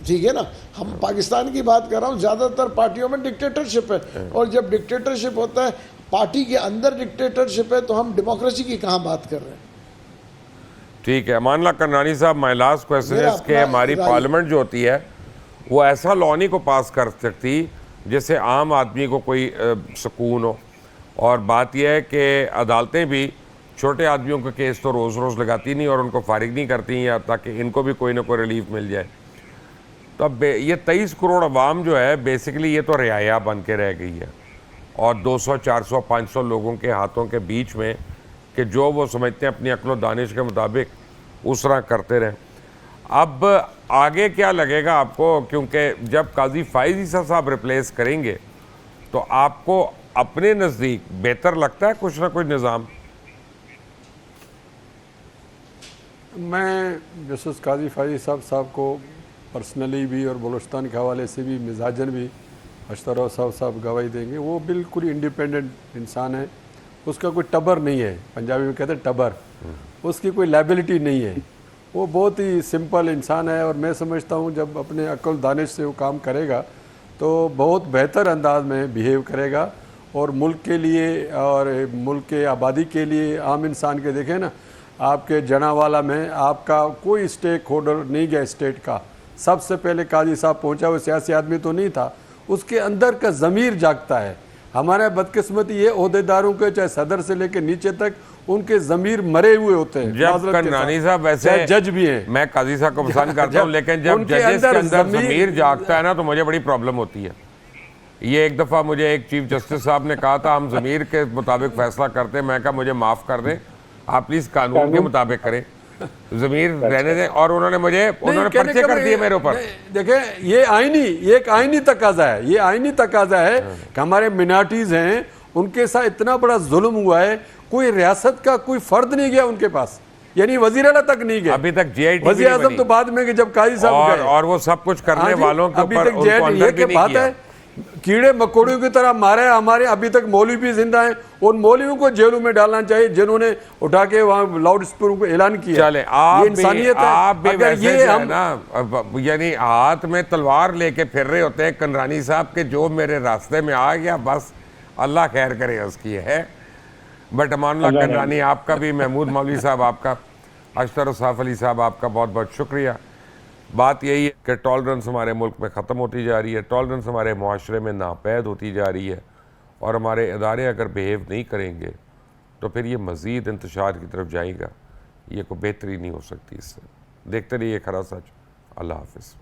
ٹھیک ہے نا، ہم پاکستان کی بات کر رہا ہوں، زیادہ تر پارٹیوں میں ڈکٹیٹرشپ ہے. اور جب ڈکٹیٹرشپ ہوتا ہے، پارٹی کے اندر ڈکٹیٹرشپ ہے، تو ہم ڈیموکریسی کی کہاں بات کر رہے ہیں؟ ٹھیک ہے. امان اللہ کرنانی صاحب، مائی لاسٹ کویسچن اس کہ ہماری پارلیمنٹ جو ہوتی ہے وہ ایسا لا نہیں کو پاس کر سکتی جس سے عام آدمی کو کوئی سکون ہو. اور بات یہ ہے کہ عدالتیں بھی چھوٹے آدمیوں کے کیس تو روز روز لگاتی نہیں اور ان کو فارغ نہیں کرتی ہیں تاکہ ان کو بھی کوئی نہ کوئی ریلیف مل جائے. تو اب یہ 23 کروڑ عوام جو ہے بیسیکلی یہ تو رعایا بن کے رہ گئی ہے، اور 200 400 500 لوگوں کے ہاتھوں کے بیچ میں کہ جو وہ سمجھتے ہیں اپنی عقل و دانش کے مطابق اس طرح کرتے رہیں. اب آگے کیا لگے گا آپ کو؟ کیونکہ جب قاضی فائز عیسیٰ صاحب ریپلیس کریں گے تو آپ کو اپنے نزدیک بہتر لگتا ہے کچھ نہ کچھ نظام؟ میں جسٹس قاضی فائز صاحب کو پرسنلی بھی اور بلوچستان کے حوالے سے بھی مزاجن بھی اشتراء صاحب گواہی دیں گے. وہ بالکل انڈیپینڈنٹ انسان ہے، اس کا کوئی ٹبر نہیں ہے. پنجابی میں کہتے ہیں ٹبر، اس کی کوئی لائبلٹی نہیں ہے. وہ بہت ہی سمپل انسان ہے، اور میں سمجھتا ہوں جب اپنے عقل دانش سے وہ کام کرے گا تو بہت بہتر انداز میں بیہیو کرے گا. اور ملک کے لیے اور ملک کے آبادی کے لیے، عام انسان کے دیکھیں نا، آپ کے جناوالا میں آپ کا کوئی اسٹیک ہولڈر نہیں گیا اسٹیٹ کا. سب سے پہلے قاضی صاحب پہنچا، وہ سیاسی آدمی تو نہیں تھا، اس کے اندر کا ضمیر جاگتا ہے. ہمارے بدقسمتی یہ عہدیداروں کے چاہے صدر سے لے کے نیچے تک ان کے ضمیر مرے ہوئے ہوتے ہیں. جب کرنانی صاحب ویسے جج بھی ہیں، میں قاضی صاحب کو پسند کرتا ہوں، لیکن جب ججز کے اندر ضمیر جاگتا ہے نا تو مجھے بڑی پرابلم ہوتی ہے. یہ ایک دفعہ مجھے ایک چیف جسٹس صاحب نے کہا تھا ہم ضمیر کے مطابق فیصلہ کرتے ہیں. میں کہا مجھے معاف کر دیں، آپ پلیز قانون کے مطابق کریں، ضمیر رہنے دیں. اور انہوں نے پرچے کر دیے میرے اوپر. دیکھیں یہ ایک آئینی تقاضا ہے، یہ آئینی تقاضا ہے کہ ہمارے منارٹیز ہیں، ان کے ساتھ اتنا بڑا ظلم ہوا ہے، کوئی ریاست کا کوئی فرد نہیں گیا ان کے پاس، یعنی وزیر اعلیٰ تک نہیں گیا. ابھی تک جی آئی ٹی وزیر اعظم تو بعد میں کہ جب قاضی صاحب گئے، اور وہ سب کچھ کرنے والوں کے ابھی اوپر تک ان کو اندر بھی نہیں کیا. کیڑے مکوڑیوں کی طرح مارے ہمارے ابھی تک مولوی بھی زندہ ہیں. ان مولویوں کو جیلوں میں ڈالنا چاہیے جنہوں نے اٹھا کے وہاں لاؤڈ اسپیکر کو اعلان کیا. چلیں آپ بھی ویسے جو ہے نا، یعنی ہاتھ میں تلوار لے کے پھر رہے ہوتے ہیں کنرانی صاحب کے جو میرے راستے میں آ گیا بس اللہ خیر کرے اس کی ہے. بٹ امان اللہ کنرانی آپ کا بھی، محمود مولوی صاحب آپ کا، اشتر صاف علی صاحب آپ کا بہت بہت شکریہ. بات یہی ہے کہ ٹالرنس ہمارے ملک میں ختم ہوتی جا رہی ہے، ٹالرنس ہمارے معاشرے میں ناپید ہوتی جا رہی ہے، اور ہمارے ادارے اگر بیہیو نہیں کریں گے تو پھر یہ مزید انتشار کی طرف جائے گا. یہ کوئی بہتری نہیں ہو سکتی اس سے. دیکھتے رہیے کھڑا سچ. اللہ حافظ.